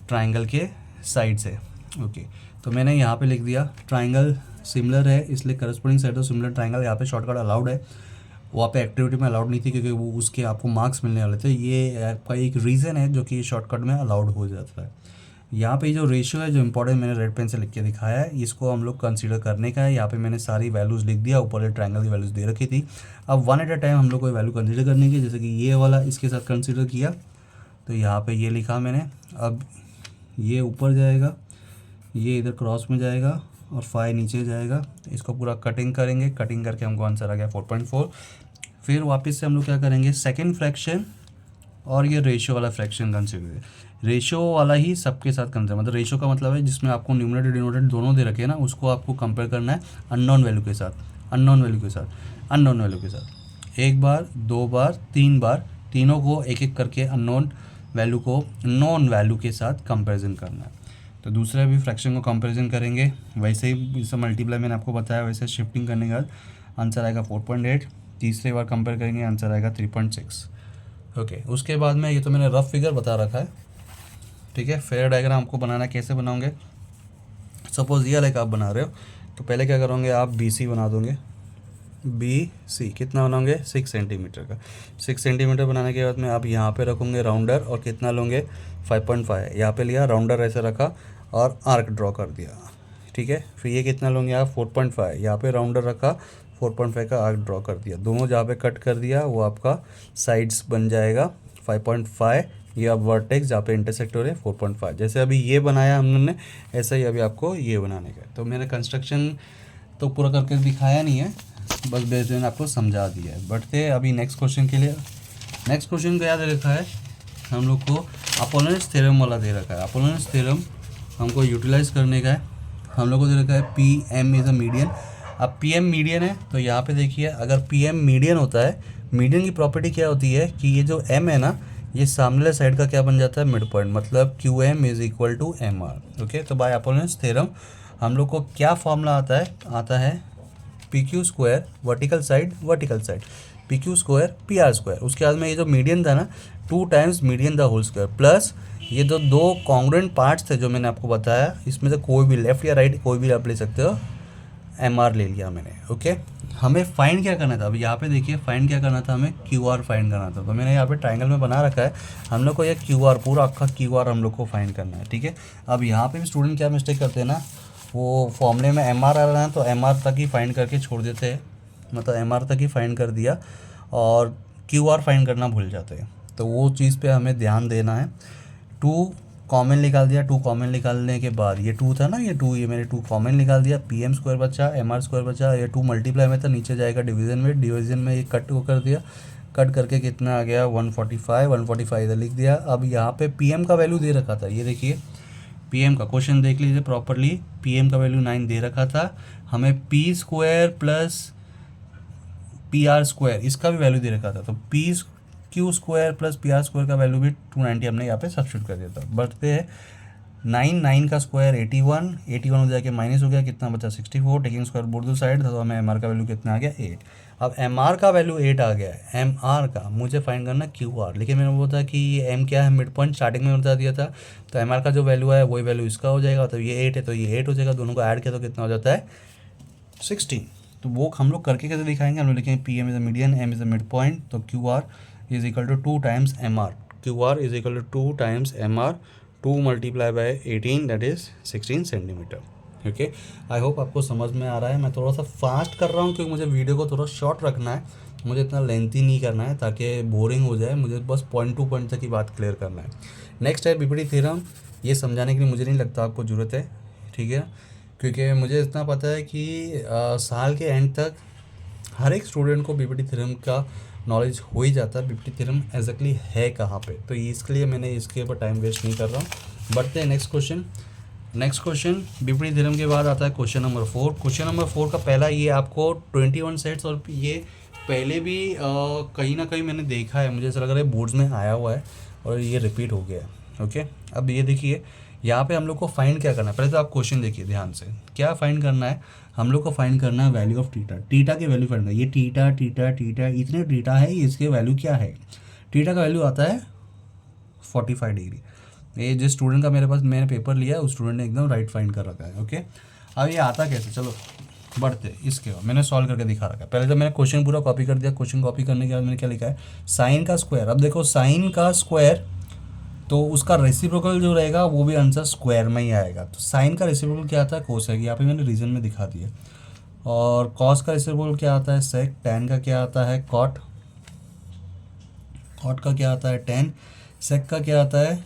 ट्रायंगल के साइड्स है। ओके, तो मैंने यहाँ पे लिख दिया ट्रायंगल सिमिलर है इसलिए corresponding side of similar triangle. यहाँ पे शॉर्टकट अलाउड है, वहाँ पे एक्टिविटी में अलाउड नहीं थी क्योंकि वो उसके आपको मार्क्स मिलने वाले थे। ये आपका एक रीज़न है जो कि शॉर्टकट में अलाउड हो जाता है। यहाँ पे जो रेशियो है जो इंपॉर्टेंट मैंने रेड पेन से लिख के दिखाया है, इसको हम लोग कंसीडर करने का है। यहाँ पे मैंने सारी वैल्यूज़ लिख दिया, ऊपर ट्रायंगल की वैल्यूज़ दे रखी थी। अब वन एट अ टाइम हम लोग को वैल्यू कंसीडर करने की, जैसे कि ये वाला इसके साथ कंसीडर किया तो यहाँ पे ये लिखा मैंने। अब ये ऊपर जाएगा, ये इधर क्रॉस में जाएगा और 5 नीचे जाएगा। इसको पूरा कटिंग करेंगे, कटिंग करके हमको आंसर आ गया 4.4। फिर वापस से हम लोग क्या करेंगे, सेकंड फ्रैक्शन और ये रेशियो वाला फ्रैक्शन कंसीडर, रेशियो वाला ही सबके साथ कंसीडर, मतलब रेशियो का मतलब है जिसमें आपको न्यूमरेटर डिनोमिनेटर दोनों दे रखे हैं ना, उसको आपको कंपेयर करना है अननोन वैल्यू के साथ, अननोन वैल्यू के साथ, अननोन वैल्यू के साथ। एक बार, दो बार, तीन बार, तीनों को एक एक करके अननोन वैल्यू को नॉन वैल्यू के साथ कंपेरिजन करना है। तो दूसरा भी फ्रैक्शन को कंपेरिजन करेंगे, वैसे ही इसे मल्टीप्लाई मैंने आपको बताया, वैसे शिफ्टिंग करने के बाद आंसर आएगा 4.8। तीसरे बार कंपेयर करेंगे, आंसर आएगा 3.6। ओके, उसके बाद में ये तो मैंने रफ फिगर बता रखा है, ठीक है। फेयर डायग्राम आपको बनाना कैसे बनाओगे, सपोज ये लाइक आप बना रहे हो, तो पहले क्या करोगे आप बी सी बना दोगे। बी सी कितना बनाओगे 6 सेंटीमीटर का। 6 सेंटीमीटर बनाने के बाद में आप यहाँ पे रखोगे राउंडर, और कितना लोगे 5.5, यहाँ पे लिया राउंडर ऐसे रखा और आर्क ड्रॉ कर दिया, ठीक है। फिर ये कितना लोगे आप 4.5, यहाँ पे राउंडर रखा 4.5 का आर्क ड्रॉ कर दिया, दोनों जहाँ पे कट कर दिया वो आपका साइड्स बन जाएगा 5.5, ये अब वर्टेक्स जहाँ पे इंटरसेक्ट हो रहे हैं 4.5। जैसे अभी ये बनाया हम लोगों ने, ऐसा ही अभी आपको ये बनाने का। तो मैंने कंस्ट्रक्शन तो पूरा करके दिखाया नहीं है, बस बेसिक आपको समझा दिया है। बढ़ते अभी नेक्स्ट क्वेश्चन के लिए। नेक्स्ट क्वेश्चन को याद रखा है हम लोग को अपोलोनस थ्योरम वाला दे रखा है। अपोलोनस थ्योरम हमको यूटिलाइज करने का है, हम लोग को दे रखा है P M is a median. अब पी एम मीडियन है तो यहाँ पे देखिए, अगर पी एम मीडियन होता है, मीडियन की प्रॉपर्टी क्या होती है कि ये जो एम है ना, ये सामने वाले साइड का क्या बन जाता है मिड पॉइंट, मतलब Q M is equal to M R. Okay, तो बाय अपोलोनस थ्योरम हम लोग को क्या फॉर्मूला आता है P Q square vertical side P Q square P R square. उसके बाद में ये जो मीडियन था ना 2 times median the whole square, plus ये जो 2 कॉन्ग्रुएंट पार्ट्स थे जो मैंने आपको बताया, इसमें से कोई भी लेफ्ट या राइट कोई भी आप ले सकते हो, एम आर ले लिया मैंने। ओके, हमें फाइंड क्या करना था, अब यहाँ पे देखिए फाइंड क्या करना था, हमें क्यू आर फाइंड करना था। तो मैंने यहाँ पे ट्राइंगल में बना रखा है, हम लोग को ये क्यू आर पूरा आपका क्यू आर हम लोग को फाइंड करना है, ठीक है। अब यहाँ पे भी स्टूडेंट क्या मिस्टेक करते हैं ना, वो फॉर्मूले में एम आर आ रहा है तो एम आर तक ही फाइंड करके छोड़ देते हैं, मतलब एम आर तक ही फाइंड कर दिया और क्यू आर फाइंड करना भूल जाते हैं। तो वो चीज़ पे हमें ध्यान देना है। 2 कॉमन निकाल दिया, 2 कॉमन निकालने के बाद ये 2 था ना, ये 2, ये मैंने 2 कॉमन निकाल दिया, पी एम स्क्वायर बचा, एम आर स्क्वायर बचा, ये 2 मल्टीप्लाई में था, नीचे जाएगा डिवीज़न में, डिवीज़न में ये कट को कर दिया, कट करके कितना आ गया 145 इधर लिख दिया। अब यहाँ पे पी एम का वैल्यू दे रखा था, ये देखिए पीएम का क्वेश्चन देख लीजिए प्रॉपरली, पीएम का वैल्यू 9 दे रखा था, हमें P square plus P R square इसका भी वैल्यू दे रखा था, तो P Q square plus P R square का वैल्यू भी 290 हमने यहाँ पे सब्स्टिट्यूट कर दिया था। बढ़ते हैं 9 का स्क्वायर 81 हो जाके माइनस हो गया, कितना बचा 64, टेकिंग स्क्वायर बोर्ड दो साइड, तो हमें एम आर का वैल्यू कितना आ गया 8। अब एम आर का वैल्यू 8 आ गया है, एम आर का मुझे फाइंड करना क्यू आर, लेकिन मैंने बोला था कि ये एम क्या है मिड पॉइंट स्टार्टिंग में बता दिया था, तो एम आर का जो वैल्यू है वही वैल्यू इसका हो जाएगा, तो ये 8 है तो ये 8 हो जाएगा, दोनों को ऐड किया तो कितना हो जाता है 16। तो वो हम लोग करके कैसे दिखाएंगे, हम लोग लिखेंगे P M is a median, M is a mid point, तो Q R is equal to 2 times M R, Q R is equal to 2 times M R, 2 multiply by 18 that is 16 centimetre. Okay, I hope आपको समझ में आ रहा है। मैं थोड़ा सा fast कर रहा हूँ क्योंकि मुझे वीडियो को थोड़ा शॉर्ट रखना है, मुझे इतना लेंथी नहीं करना है ताकि बोरिंग हो जाए, मुझे बस पॉइंट टू पॉइंट तक की बात क्लियर करना है। नेक्स्ट है बीपीटी थ्योरम, ये समझाने के लिए मुझे नहीं लगता आपको ज़रूरत है, ठीक है, क्योंकि मुझे इतना पता है कि साल के एंड तक हर एक स्टूडेंट को बीपीटी थ्योरम का नॉलेज हो ही जाता है, बीपीटी थ्योरम एग्जैक्टली है कहाँ पे, तो इसके लिए मैंने इसके ऊपर टाइम वेस्ट नहीं कर रहा हूँ। बढ़ते हैं नेक्स्ट क्वेश्चन बीपीटी थ्योरम के बाद आता है क्वेश्चन नंबर 4। क्वेश्चन नंबर 4 का पहला ये आपको 21 सेट्स, और ये पहले भी कहीं ना कहीं मैंने देखा है, मुझे ऐसा लग रहा है बोर्ड्स में आया हुआ है और ये रिपीट हो गया है। ओके, अब ये देखिए यहाँ पे हम लोग को फाइंड क्या करना है, पहले तो आप क्वेश्चन देखिए ध्यान से, क्या फाइंड करना है, हम लोग को फाइंड करना है वैल्यू ऑफ टीटा, टीटा की वैल्यू फाइंड करना है। ये टीटा इतने टीटा है, इसके वैल्यू क्या है, टीटा का वैल्यू आता है 45 डिग्री। ये जिस स्टूडेंट का मेरे पास मैंने पेपर लिया है उस स्टूडेंट ने एकदम राइट फाइंड कर रखा है। ओके, अब ये आता कैसे, चलो बढ़ते इसके बाद मैंने सॉल्व करके दिखा रखा है। पहले तो मैंने क्वेश्चन पूरा कॉपी कर दिया, क्वेश्चन कॉपी करने के बाद मैंने क्या लिखा है, साइन का स्क्वायर। अब देखो साइन का स्क्वायर तो उसका रेसिप्रोकल जो रहेगा वो भी आंसर स्क्वायर में ही आएगा, तो साइन का रेसिप्रोकल क्या आता है कोसेक, यहाँ पे मैंने रीजन में दिखा दिया, और कॉस का रेसिप्रोकल क्या आता है सेक, टैन का क्या आता है कॉट, कॉट का क्या आता है टैन, सेक का क्या आता है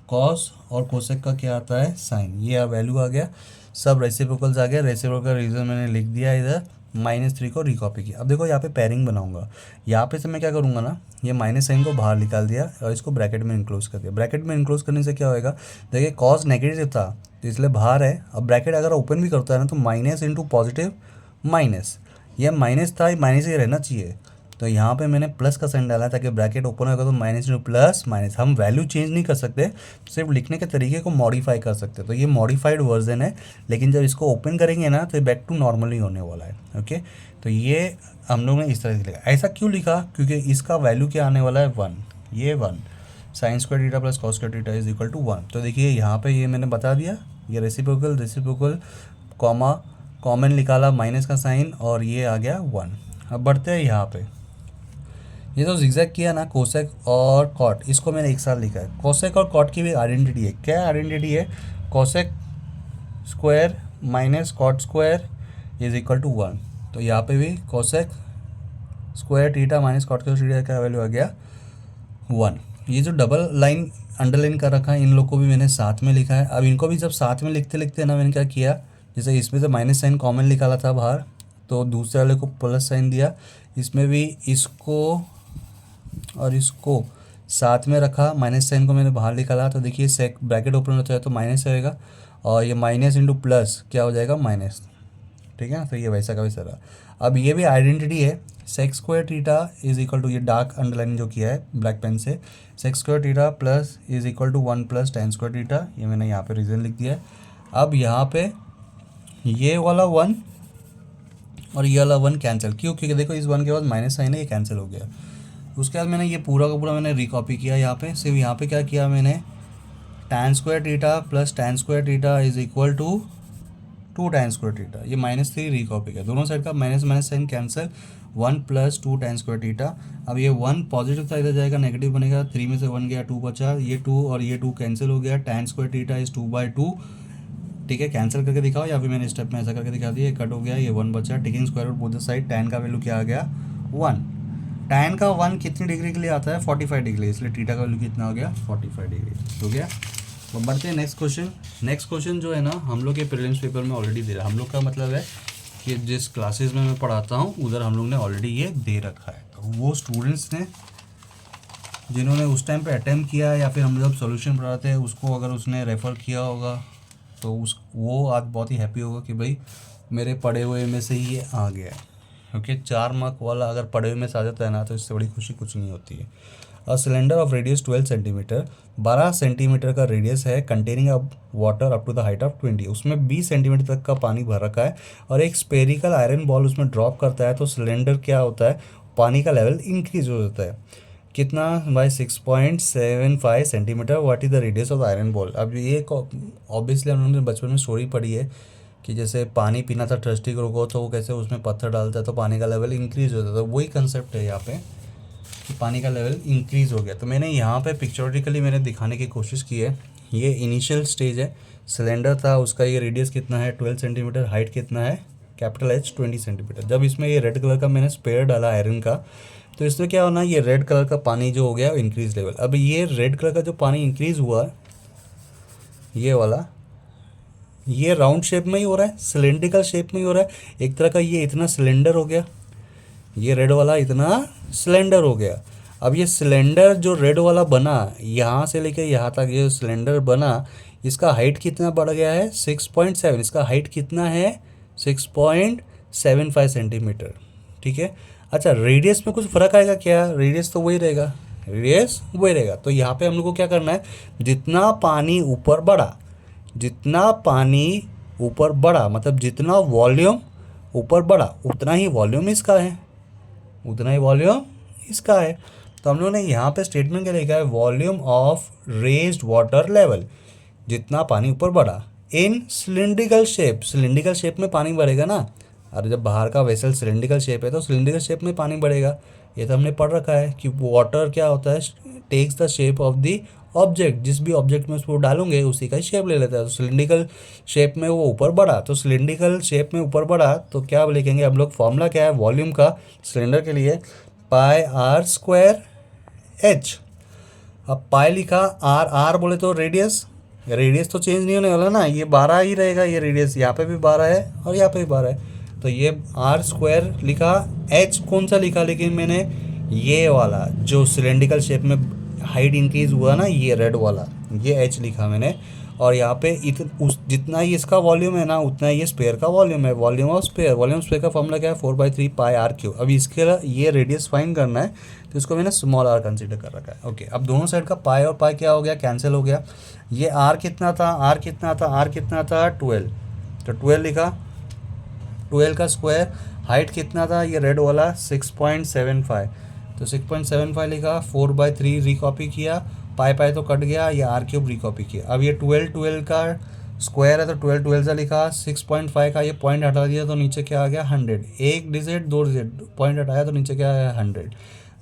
कॉस, और कोसेक का क्या आता है साइन। ये वैल्यू आ गया, सब रेसिप्रोकल्स आ गया, रेसिप्रोकल रीजन मैंने लिख दिया इधर, -3 को रिकॉपी किया। अब देखो यहाँ पे पेयरिंग बनाऊंगा, यहाँ पे से मैं क्या करूँगा ना, ये माइनस साइन को बाहर निकाल दिया और इसको ब्रैकेट में इंक्लोज कर दिया। ब्रैकेट में इंक्लोज करने से क्या होएगा, देखिए कॉस नेगेटिव था तो इसलिए बाहर है, अब ब्रैकेट अगर ओपन भी करता है ना तो माइनस इंटू पॉजिटिव माइनस, ये माइनस था, माइनस ही रहना चाहिए, तो यहाँ पे मैंने प्लस का साइन डाला ताकि ब्रैकेट ओपन होगा तो माइनस इंटू प्लस माइनस। हम वैल्यू चेंज नहीं कर सकते, सिर्फ लिखने के तरीके को मॉडिफाई कर सकते, तो ये मॉडिफाइड वर्जन है, लेकिन जब इसको ओपन करेंगे ना तो ये बैक टू नॉर्मल ही होने वाला है। ओके, तो ये हम लोग ने इस तरह से लिखा। ऐसा क्यों लिखा, क्योंकि इसका वैल्यू क्या आने वाला है 1, ये 1, sine square theta plus cos square theta is equal to 1। तो देखिए यहाँ पे ये मैंने बता दिया, ये रेसिप्रोकल कॉमा कॉमन निकाला माइनस का साइन और ये आ गया 1। अब बढ़ते हैं यहाँ पे, ये जो जिग्जैग किया ना कोसेक और कॉट, इसको मैंने एक साथ लिखा है। कोसेक और कॉट की भी आइडेंटिटी है। क्या आइडेंटिटी है? Cosec square minus cot square is equal to 1। तो यहाँ पे भी cosec square theta minus cot square theta का वैल्यू आ गया 1। ये जो डबल लाइन अंडरलाइन कर रखा है इन लोग को भी मैंने साथ में लिखा है। अब इनको भी जब साथ में लिखते लिखते ना मैंने क्या किया, जैसे इसमें से माइनस साइन कॉमन निकाला था बाहर, तो दूसरे वाले को प्लस साइन दिया, इसमें भी इसको और इसको साथ में रखा, माइनस साइन को मैंने बाहर निकाला। तो देखिए सेक ब्रैकेट ओपन होता है तो माइनस रहेगा और ये माइनस इंटू प्लस क्या हो जाएगा, माइनस। ठीक है ना, तो ये वैसा का वैसा रहा। अब ये भी आइडेंटिटी है, sec square theta is equal to, ये डार्क अंडरलाइन जो किया है ब्लैक पेन से, sec square theta plus is equal to 1 plus tan square theta, ये मैंने यहाँ पे रीज़न लिख दिया है। अब यहाँ पे ये वाला 1 और ये वाला 1 कैंसिल, क्यों? क्योंकि देखो इस 1 के बाद माइनस साइन है, ये कैंसिल हो गया। उसके बाद मैंने ये पूरा का पूरा मैंने रिकॉपी किया यहाँ पे, सिर्फ यहाँ पे क्या किया मैंने, tan square theta plus tan square theta is equal to 2 tan square theta, ये -3 रिकॉपी किया, दोनों साइड का minus minus sign cancel, 1 plus 2 tan square theta. अब ये 1 पॉजिटिव था, इधर जाएगा नेगेटिव बनेगा, 3 में से 1 गया 2 बचा, ये 2 और ये 2 कैंसिल हो गया, tan स्क्वायर थीटा इज 2/2। ठीक है, कैंसिल करके दिखाओ या फिर मैंने स्टेप में ऐसा करके दिखा दिया, ये कट हो गया, ये 1 बचा, taking square root both the side, tan का वैल्यू क्या आ गया 1। tan का 1 कितनी डिग्री के लिए आता है, 45 डिग्री, इसलिए थीटा का वैल्यू कितना हो गया 45 डिग्री हो गया। तो बढ़ते हैं नेक्स्ट क्वेश्चन। नेक्स्ट क्वेश्चन जो है ना हम लोग के प्रीलिम्स पेपर में ऑलरेडी दे रहा है। हम लोग का मतलब है कि जिस क्लासेस में मैं पढ़ाता हूँ उधर हम लोग ने ऑलरेडी ये दे रखा है। तो वो स्टूडेंट्स ने जिन्होंने उस टाइम पे अटेम्प्ट किया या फिर हम जब सॉल्यूशन पढ़ाते हैं उसको अगर उसने रेफ़र किया होगा तो वो आज बहुत ही हैप्पी होगा कि भाई मेरे पढ़े हुए में से ही ये आ गया है। क्योंकि 4 मार्क वाला अगर पढ़े हुए में से आ जाता है ना तो इससे बड़ी खुशी कुछ नहीं होती है। A cylinder of radius 12 centimetre, 12 centimetre का रेडियस है, containing up water up to the height of 20, उसमें 20 सेंटीमीटर तक का पानी भर रखा है और एक स्पेरिकल आयरन बॉल उसमें ड्रॉप करता है तो सिलेंडर क्या होता है, पानी का लेवल इंक्रीज हो जाता है कितना, by 6.75 centimetre. What is the radius of iron ball. अब ये ऑब्वियसली हम लोगों ने बचपन में स्टोरी पढ़ी है कि जैसे पानी पीना था ट्रस्टी को तो वो कैसे उसमें पत्थर डालता है तो पानी का लेवल इंक्रीज होता है। तो वही कंसेप्ट है यहाँ पे कि पानी का लेवल इंक्रीज हो गया। तो मैंने यहाँ पे पिक्चोरिकली मैंने दिखाने की कोशिश की है। ये इनिशियल स्टेज है, सिलेंडर था उसका, ये रेडियस कितना है 12 सेंटीमीटर, हाइट कितना है कैपिटल H 20 सेंटीमीटर। जब इसमें ये रेड कलर का मैंने स्पेयर डाला आयरन का तो इसमें क्या होना, ये रेड कलर का पानी जो हो गया इंक्रीज लेवल। अब ये रेड कलर का जो पानी इंक्रीज हुआ ये वाला, ये राउंड शेप में ही हो रहा है, सिलेंड्रिकल शेप में ही हो रहा है। एक तरह का ये इतना सिलेंडर हो गया, ये रेड वाला इतना सिलेंडर हो गया। अब ये सिलेंडर जो रेड वाला बना यहाँ से लेकर यहाँ तक ये सिलेंडर बना, इसका हाइट कितना बढ़ गया है 6.7, इसका हाइट कितना है 6.75 सेंटीमीटर। ठीक है, अच्छा रेडियस में कुछ फ़र्क आएगा क्या, रेडियस तो वही रहेगा, रेडियस वही रहेगा। तो यहाँ पे हम लोग को क्या करना है, जितना पानी ऊपर बढ़ा, जितना पानी ऊपर बढ़ा मतलब जितना वॉल्यूम ऊपर बढ़ा उतना ही वॉल्यूम इसका है, उतना ही वॉल्यूम इसका है। तो हम लोग ने यहाँ पे स्टेटमेंट क्या लिखा है, volume of raised water level, जितना पानी ऊपर बढ़ा इन सिलेंड्रिकल शेप, सिलेंड्रिकल शेप में पानी बढ़ेगा ना। अरे जब बाहर का वेसल सिलेंड्रिकल शेप है तो सिलेंड्रिकल शेप में पानी बढ़ेगा। ये तो हमने पढ़ रखा है कि वाटर क्या होता है, takes the shape of the object, जिस भी ऑब्जेक्ट में उसको डालूंगे उसी का शेप ले लेता है। तो सिलेंड्रिकल शेप में वो ऊपर बढ़ा, तो सिलेंड्रिकल शेप में ऊपर बढ़ा तो क्या लिखेंगे हम लोग, फॉर्मूला क्या है वॉल्यूम का सिलेंडर के लिए, पाई आर स्क्वायर एच। अब पाई लिखा, आर आर बोले तो रेडियस, रेडियस तो चेंज नहीं होने वाला ना, ये 12 ही रहेगा, ये रेडियस यहाँ पे भी 12 है और यहाँ पे भी 12 है। तो ये आर स्क्वायर लिखा, एच कौन सा लिखा लेकिन मैंने, ये वाला जो सिलेंड्रिकल शेप में हाइट इंक्रीज हुआ ना, ये रेड वाला, ये एच लिखा मैंने। और यहाँ पे जितना ही इसका वॉल्यूम है ना उतना ही ये स्पेयर का वॉल्यूम है, volume of sphere. Volume sphere का फॉर्मूला क्या है 4/3 पाई आर क्यू। अब इसके ये रेडियस फाइंड करना है तो इसको मैंने स्मॉल आर कंसीडर कर रखा है। ओके, अब दोनों साइड का पाई और पाई क्या हो गया, कैंसिल हो गया। ये आर कितना था, आर कितना था, आर कितना था 12, तो 12 लिखा, 12 का स्क्वायर, हाइट कितना था ये रेड वाला 6.75, तो 6.75 लिखा, 4/3 रिकॉपी किया, पाई तो कट गया, ये r³ रिकॉपी किया। अब ये 12 का स्क्वायर है तो 12 सा लिखा, 6.5 का ये पॉइंट हटा दिया तो नीचे क्या आ गया 100, एक डिजिट दो डिजिट पॉइंट हटाया तो नीचे क्या आया 100।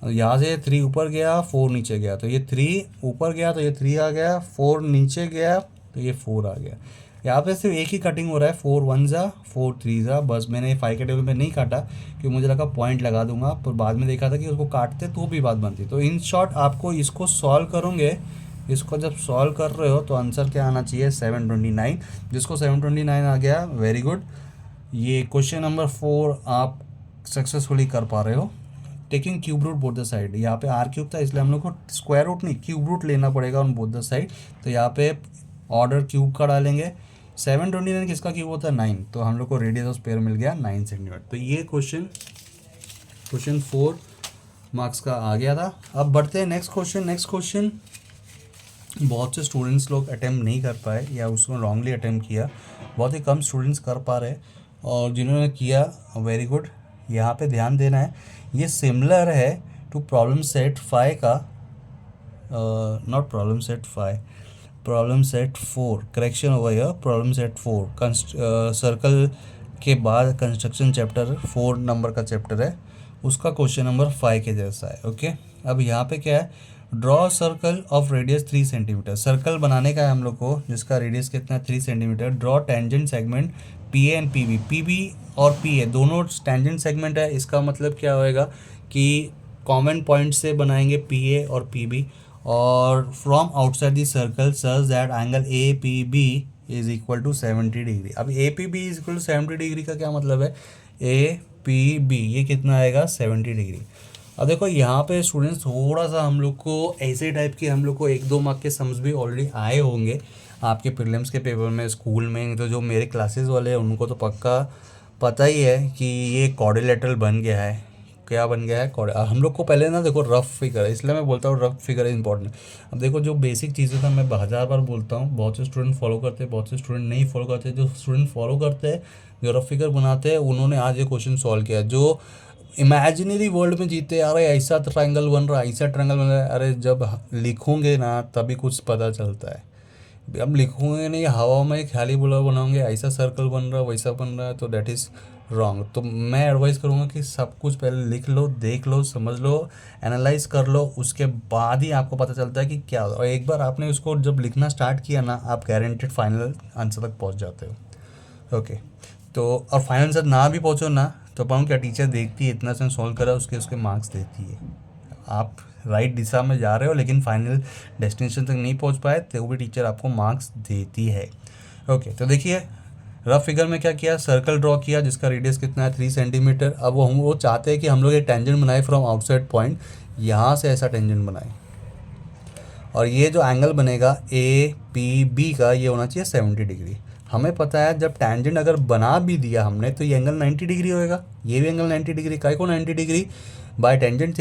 यहाँ से 3 ऊपर गया 4 नीचे गया तो ये 3 ऊपर गया तो ये 3 आ गया, 4 नीचे गया तो ये 4 आ गया। यहाँ पे सिर्फ एक ही कटिंग हो रहा है, 4 1 ज़ा 4 3 ज़ा, बस मैंने 5 के टेबल में नहीं काटा क्योंकि मुझे लगा पॉइंट लगा दूंगा, पर बाद में देखा था कि उसको काटते तो भी बात बनती। तो इन शॉर्ट आपको इसको सॉल्व करोगे, इसको जब सॉल्व कर रहे हो तो आंसर क्या आना चाहिए 729। जिसको 729 आ गया वेरी गुड। ये क्वेश्चन नंबर 4 आप सक्सेसफुली कर पा रहे हो। Taking cube root both the side, यहाँ पे r³ था इसलिए हम लोग को स्क्वायर रूट नहीं क्यूब रूट लेना पड़ेगा ऑन बोथ द साइड। तो यहाँ पे ऑर्डर क्यूब का डालेंगे, 729 किसका क्यूब होता है 9, तो हम लोग को रेडियस ऑफ स्फीयर मिल गया 9 सेंटीमीटर। तो ये क्वेश्चन 4 मार्क्स का आ गया था। अब बढ़ते हैं नेक्स्ट क्वेश्चन बहुत से स्टूडेंट्स लोग अटेम्प्ट नहीं कर पाए या उसको रॉन्गली अटेम्प्ट किया, बहुत ही कम स्टूडेंट्स कर पा रहे, और जिन्होंने किया वेरी गुड। यहाँ पे ध्यान देना है, ये सिमिलर है टू प्रॉब्लम सेट 5 का, not problem set 5, problem set 4, correction over here, problem set 4 circle के बाद कंस्ट्रक्शन चैप्टर 4 नंबर का चैप्टर है, उसका क्वेश्चन नंबर 5 के जैसा है। ओके, अब यहाँ पे क्या है, draw circle of radius 3 centimetre, circle बनाने का है हम लोग को जिसका रेडियस कितना है 3 centimetre. Draw tangent segment P A and P B और पी ए दोनों टेंजेंट सेगमेंट है। इसका मतलब क्या होएगा कि कॉमन पॉइंट से बनाएंगे पी ए और पी बी, और from outside the circle such that angle A P B is equal to 70 degree. अब A P B is equal to 70 degree का क्या मतलब है, ए पी बी ये कितना आएगा 70 डिग्री। अब देखो यहाँ पे स्टूडेंट्स थोड़ा सा हम लोग को ऐसे टाइप के हम लोग को 1-2 मार्क के सम्स भी ऑलरेडी आए होंगे आपके प्रीलिम्स के पेपर में स्कूल में, तो जो मेरे क्लासेस वाले हैं उनको तो पक्का पता ही है कि ये क्वाड्रिलेटरल बन गया है। क्या बन गया है हम लोग को पहले ना देखो रफ फिगर, इसलिए मैं बोलता हूँ रफ फिगर इज इंपॉर्टेंट। अब देखो जो बेसिक चीज़ें था मैं 1000 बार बोलता हूँ, बहुत से स्टूडेंट फॉलो करते हैं, बहुत से स्टूडेंट नहीं फॉलो करते। जो स्टूडेंट फॉलो करते हैं, जो रफ फिगर बनाते हैं, उन्होंने आज ये क्वेश्चन सॉल्व किया। जो इमेजिनरी वर्ल्ड में जीते, अरे ऐसा ट्रायंगल बन रहा है, ऐसा ट्रायंगल बन रहा है, अरे जब लिखोगे ना तभी कुछ पता चलता है। अब लिखोगे नहीं, हवा में ख्याली बुला बनाओगे ऐसा सर्कल बन रहा है वैसा बन रहा है, तो दैट इज़ रॉन्ग। तो मैं एडवाइस करूँगा कि सब कुछ पहले लिख लो, देख लो, समझ लो, एनालाइज कर लो, उसके बाद ही आपको पता चलता है कि क्या। और एक बार आपने उसको जब लिखना स्टार्ट किया ना, आप गारंटेड फाइनल आंसर तक पहुँच जाते हो। ओके, तो और फाइनल आंसर ना भी पहुँचो ना तो पाऊँ क्या, टीचर देखती है इतना से सॉल्व करा उसके मार्क्स देती है। आप राइट दिशा में जा रहे हो लेकिन फाइनल डेस्टिनेशन तक नहीं पहुंच पाए तो भी टीचर आपको मार्क्स देती है। ओके, तो देखिए रफ फिगर में क्या किया, सर्कल ड्रॉ किया जिसका रेडियस कितना है 3 सेंटीमीटर। अब वो चाहते हैं कि हम लोग एक टेंजेंट बनाए फ्रॉम आउटसाइड पॉइंट, यहाँ से ऐसा टेंजेंट बनाए, और ये जो एंगल बनेगा ए पी बी का ये होना चाहिए 70 डिग्री। हमें पता है जब टैंजेंट अगर बना भी दिया हमने तो ये एंगल 90 डिग्री होएगा, ये भी एंगल 90 डिग्री, काय को 90 डिग्री, बाय टेंजेंट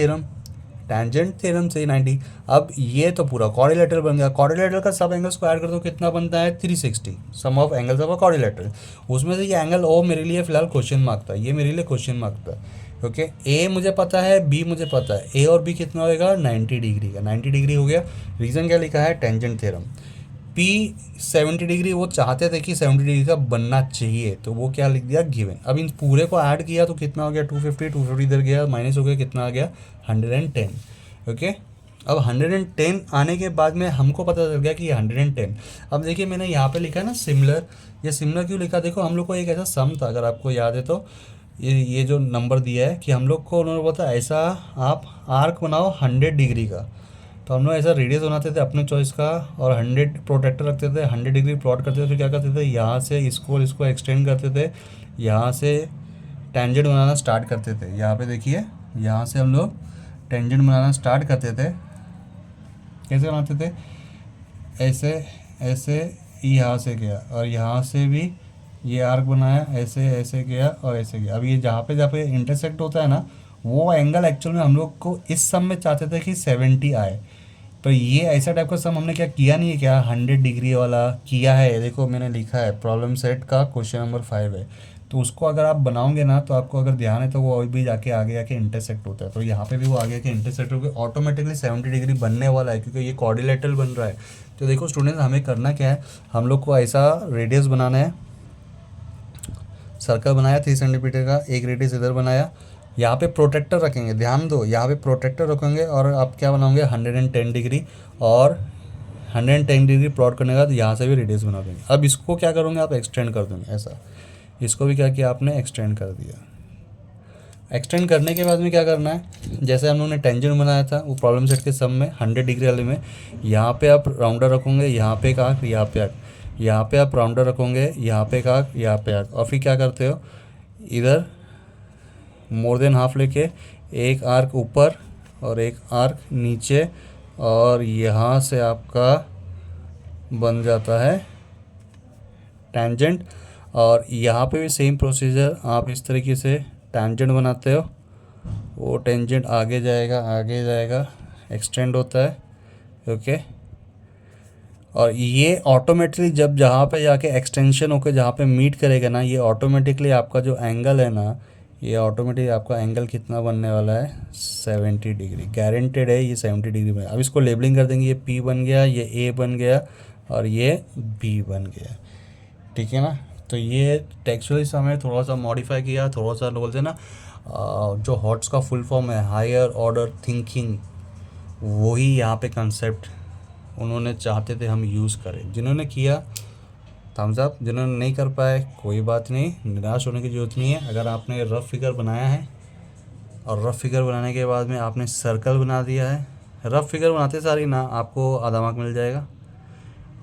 थ्योरम से 90। अब ये तो पूरा क्वाड्रिलेटरल बन गया, क्वाड्रिलेटरल का सब एंगल्स को ऐड कर दो कितना बनता है 360, sum of angles of a quadrilateral. उसमें से ये एंगल ओ मेरे लिए फिलहाल क्वेश्चन मार्क था, ये मेरे लिए क्वेश्चन मार्क था। ओके, ए मुझे पता है, बी मुझे पता है, ए और बी कितना होएगा 90 डिग्री का, 90 डिग्री हो गया। रीज़न क्या लिखा है, टेंजेंट थ्योरम। पी 70 डिग्री वो चाहते थे कि 70 डिग्री का बनना चाहिए, तो वो क्या लिख दिया गिवन। अब इन पूरे को ऐड किया तो कितना हो गया 250 इधर गया माइनस हो गया, कितना आ गया 110। ओके, अब 110 आने के बाद में हमको पता चल गया कि ये 110। अब देखिए मैंने यहाँ पे लिखा है ना सिमिलर, ये सिमिलर क्यों लिखा, देखो हम लोग को एक ऐसा सम था अगर आपको याद है तो, ये जो नंबर दिया है कि हम लोग को उन्होंने बोला ऐसा आप आर्क बनाओ 100 डिग्री का, तो हम लोग ऐसा रेडियस बनाते थे अपने चॉइस का और 100 प्रोटेक्टर रखते थे, 100 डिग्री प्लॉट करते थे। फिर क्या करते थे, यहाँ से इसको एक्सटेंड करते थे, यहाँ से टेंजेंट बनाना स्टार्ट करते थे। यहाँ पे देखिए यहाँ से हम लोग टेंजेंट बनाना स्टार्ट करते थे। कैसे बनाते थे, ऐसे ऐसे यहाँ से गया और यहाँ से भी ये आर्क बनाया, ऐसे ऐसे गया और ऐसे गया। अब ये जहाँ पे इंटरसेक्ट होता है ना, वो एंगल एक्चुअल में हम लोग को इस सम में चाहते थे कि 70 आए, पर ये ऐसा टाइप का सम हमने क्या किया नहीं है, क्या 100 डिग्री वाला किया है। देखो मैंने लिखा है प्रॉब्लम सेट का क्वेश्चन नंबर 5 है, तो उसको अगर आप बनाओगे ना तो आपको अगर ध्यान है तो वो अभी भी जाके आगे आके इंटरसेक्ट होता है, तो यहाँ पे भी वो आगे आके इंटरसेक्ट होकर ऑटोमेटिकली 70 डिग्री बनने वाला है, क्योंकि ये क्वाड्रिलेटरल बन रहा है। तो देखो स्टूडेंट्स, हमें करना क्या है, हम लोग को ऐसा रेडियस बनाना है, सर्कल बनाया 3 सेंटीमीटर का, एक रेडियस इधर बनाया, यहाँ पे प्रोटेक्टर रखेंगे, ध्यान दो, यहाँ पे प्रोटेक्टर रखेंगे और आप क्या बनाओगे 110 डिग्री, और 110 डिग्री प्लॉट करने के बाद यहाँ से भी रेडियस बना देंगे। अब इसको क्या करोगे आप, एक्सटेंड कर देंगे ऐसा, इसको भी क्या किया आपने, एक्सटेंड कर दिया। एक्सटेंड करने के बाद में क्या करना है, जैसे हम लोगों ने टेंजेंट बनाया था वो प्रॉब्लम सेट के सम में 100 डिग्री वाले में, यहाँ पे आप राउंडर रखोगे, यहाँ पे एक आर्क, यहाँ पे आर्क, यहाँ पे आप राउंडर रखोगे, यहाँ पे एक आर्क, यहाँ पे आर्क, और फिर क्या करते हो, इधर मोर देन हाफ लेके एक आर्क ऊपर और एक आर्क नीचे, और यहाँ से आपका बन जाता है टेंजेंट। और यहाँ पे भी सेम प्रोसीजर, आप इस तरीके से टेंजेंट बनाते हो, वो टेंजेंट आगे जाएगा, आगे जाएगा, एक्सटेंड होता है, ओके। और ये ऑटोमेटिकली जब जहाँ पे जाके एक्सटेंशन होकर जहाँ पे मीट करेगा ना, ये ऑटोमेटिकली आपका जो एंगल है ना, ये ऑटोमेटिक आपका एंगल कितना बनने वाला है, 70 डिग्री, गारंटेड है ये 70 डिग्री में। अब इसको लेबलिंग कर देंगे, ये P बन गया, ये A बन गया और ये B बन गया, ठीक है ना। तो ये टेक्सचुअली हमें थोड़ा सा मॉडिफाई किया, थोड़ा सा बोलते हैं ना, जो हॉट्स का फुल फॉर्म है हायर ऑर्डर थिंकिंग, वही यहाँ पे कंसेप्ट उन्होंने चाहते थे हम यूज़ करें। जिन्होंने किया थम्स अप, जिन्होंने नहीं कर पाए कोई बात नहीं, निराश होने की ज़रूरत नहीं है। अगर आपने रफ़ फिगर बनाया है और रफ़ फिगर बनाने के बाद में आपने सर्कल बना दिया है, रफ़ फिगर बनाते सारी ना आपको आधा मार्क मिल जाएगा,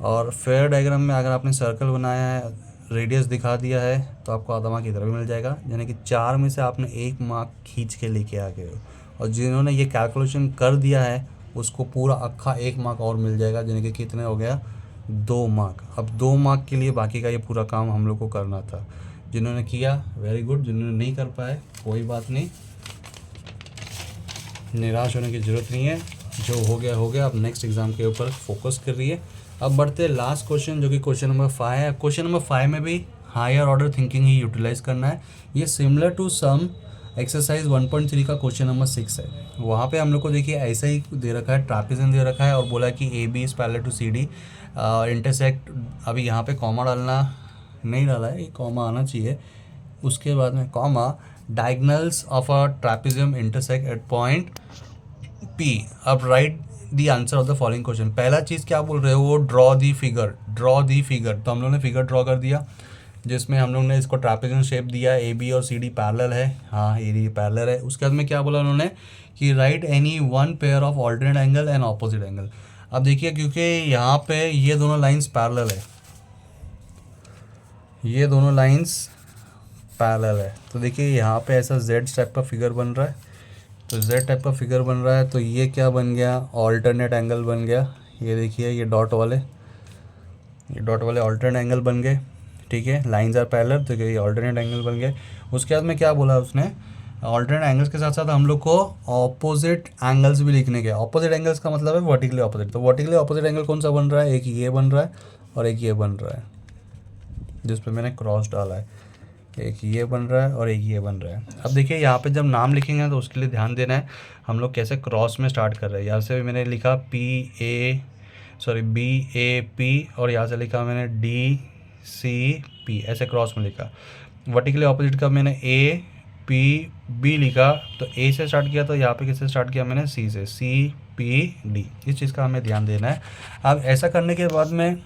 और फेयर डायग्राम में अगर आपने सर्कल बनाया है, रेडियस दिखा दिया है, तो आपको आधा मार्क इधर भी मिल जाएगा, यानी कि 4 में से आपने 1 मार्क खींच के लेके आ गए हो। और जिन्होंने ये कैलकुलेशन कर दिया है उसको पूरा अक्खा 1 मार्क और मिल जाएगा, यानी कि कितने हो गया, 2 मार्क। अब 2 मार्क के लिए बाकी का ये पूरा काम हम लोग को करना था। जिन्होंने किया वेरी गुड, जिन्होंने नहीं कर पाए कोई बात नहीं, निराश होने की ज़रूरत नहीं है, जो हो गया हो गया। अब नेक्स्ट एग्ज़ाम के ऊपर फोकस कर रही है। अब बढ़ते लास्ट क्वेश्चन, जो कि क्वेश्चन नंबर 5 है। क्वेश्चन नंबर 5 में भी हायर ऑर्डर थिंकिंग ही यूटिलाइज करना है। ये सिमिलर टू सम एक्सरसाइज 1.3 का क्वेश्चन नंबर 6 है। वहाँ पे हम लोग को देखिए ऐसा ही दे रखा है, ट्रापेजन दे रखा है और बोला कि AB is parallel to CD, intersect. अभी यहाँ पे कॉमा डालना नहीं डाला है, ये कॉमा आना चाहिए, उसके बाद में comma, diagonals of a trapezium intersect at point P। अब right the answer of the following question. पहला चीज़ क्या बोल रहे हो, वो draw the figure, draw the figure. तो हम लोग ने फिगर ड्रॉ कर दिया जिसमें हम लोग ने इसको ट्रापेजियम शेप दिया, AB और CD पैरेलल है, हाँ ये पैरेलल है। उसके बाद में क्या बोला उन्होंने कि right any one pair of alternate angle and opposite angle. अब देखिए क्योंकि यहाँ पे ये दोनों लाइंस पैरेलल है, ये दोनों लाइंस पैरेलल है, तो देखिए यहाँ पे ऐसा Z टाइप का फिगर बन रहा है, तो Z टाइप का फिगर बन रहा है, तो ये क्या बन गया, ऑल्टरनेट एंगल बन गया। ये देखिए ये डॉट वाले ऑल्टरनेट एंगल बन गए, ठीक है, लाइंस आर पैरेलल, तो ये ऑल्टरनेट एंगल बन गए। उसके बाद में क्या बोला उसने, ऑल्टरनेट एंगल्स के साथ साथ हम लोग को ऑपोजिट एंगल्स भी लिखने के। ऑपोजिट एंगल्स का मतलब है वर्टिकली ऑपोजिट, तो वर्टिकली ऑपोजिट एंगल कौन सा बन रहा है, एक ये बन रहा है और एक ये बन रहा है, जिस पे मैंने क्रॉस डाला है, एक ये बन रहा है और एक ये बन रहा है। अब देखिए यहाँ पे जब नाम लिखेंगे तो उसके लिए ध्यान देना है हम लोग कैसे क्रॉस में स्टार्ट कर रहे हैं। यहाँ से मैंने लिखा BAP और यहाँ से लिखा मैंने DCP, ऐसे क्रॉस में लिखा। वर्टिकली ऑपोजिट का मैंने APB लिखा, तो A से स्टार्ट किया, तो यहाँ पे किससे स्टार्ट किया मैंने, C से, CPD। इस चीज़ का हमें ध्यान देना है। अब ऐसा करने के बाद में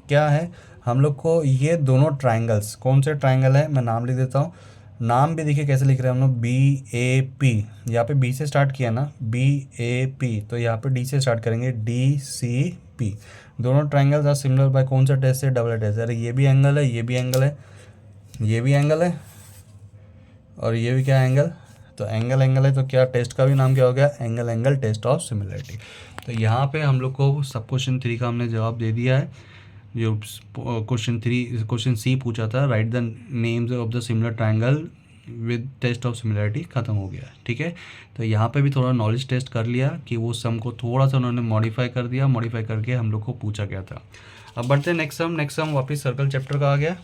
क्या है, हम लोग को ये दोनों ट्राइंगल्स, कौन से ट्राइंगल है मैं नाम लिख देता हूँ। नाम भी देखिए कैसे लिख रहे हैं हम लोग, BAP, यहाँ पे B से स्टार्ट किया ना, BAP, तो यहाँ पे D से स्टार्ट करेंगे, DCP। दोनों ट्राइंगल्स आर सिमिलर बाय कौन सा टेस्ट से, डबल टेस्ट। अरे ये भी एंगल है, ये भी एंगल है, ये भी एंगल है और ये भी क्या एंगल, तो एंगल है, तो क्या टेस्ट का भी नाम क्या हो गया, एंगल टेस्ट ऑफ सिमिलरिटी। तो यहाँ पे हम लोग को सब क्वेश्चन 3 का हमने जवाब दे दिया है। जो क्वेश्चन C पूछा था, write the names of the similar triangle with test of similarity, ख़त्म हो गया, ठीक है। तो यहाँ पे भी थोड़ा नॉलेज टेस्ट कर लिया कि वो सम को थोड़ा सा उन्होंने मॉडिफाई कर दिया, मॉडिफाई करके हम लोग को पूछा गया था। अब बढ़ते हैं नेक्स्ट सम वापस सर्कल चैप्टर का आ गया।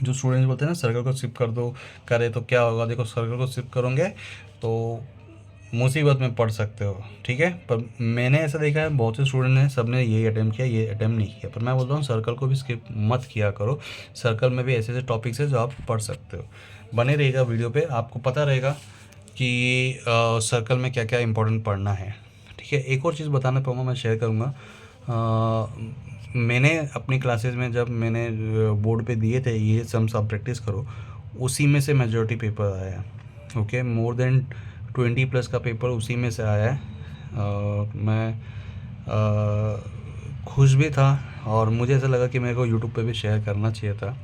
जो स्टूडेंट्स बोलते हैं ना सर्कल को स्किप कर दो, करे तो क्या होगा, देखो सर्कल को स्किप करोगे तो मुसीबत में पड़ सकते हो, ठीक है। पर मैंने ऐसा देखा है बहुत से स्टूडेंट हैं, सब ने यही अटैम्प्ट किया, ये अटैम्प्ट नहीं किया। पर मैं बोलता हूँ सर्कल को भी स्किप मत किया करो, सर्कल में भी ऐसे ऐसे टॉपिक्स है जो आप पढ़ सकते हो। बने रहिएगा वीडियो पे, आपको पता रहेगा कि सर्कल में क्या क्या इंपॉर्टेंट पढ़ना है, ठीक है। एक और चीज़ बताना पाऊँगा, मैं शेयर करूँगा। मैंने अपनी क्लासेस में जब मैंने बोर्ड पे दिए थे ये सम्स आप प्रैक्टिस करो, उसी में से मेजॉरिटी पेपर आया है, ओके। मोर देन 20+ का पेपर उसी में से आया है। मैं खुश भी था और मुझे ऐसा लगा कि मेरे को यूट्यूब पे भी शेयर करना चाहिए था।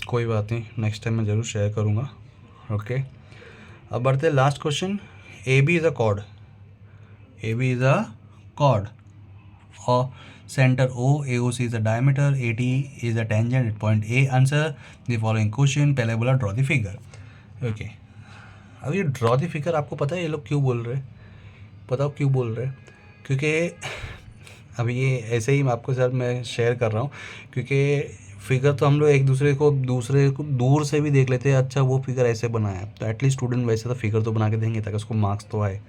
कोई बात नहीं, नेक्स्ट टाइम मैं ज़रूर शेयर करूँगा, ओके। अब बढ़ते हैं last question. A B is a chord, A B is a chord और center O, AOC is the diameter, AD is the tangent at point A. Answer the following question. पहले बोला draw the figure, okay. अब ये draw the figure आपको पता है ये लोग क्यों बोल रहे हैं? बताओ क्यों बोल रहे हैं? क्योंकि अब ये ऐसे ही आपको सर मैं शेयर कर रहा हूँ, क्योंकि फिगर तो हम लोग एक दूसरे को दूर से भी देख लेते हैं, अच्छा वो फिगर ऐसे बनाया है, तो एटलीस्ट स्टूडेंट वैसे तो फिगर तो बना के देंगे ताकि उसको मार्क्स तो आए,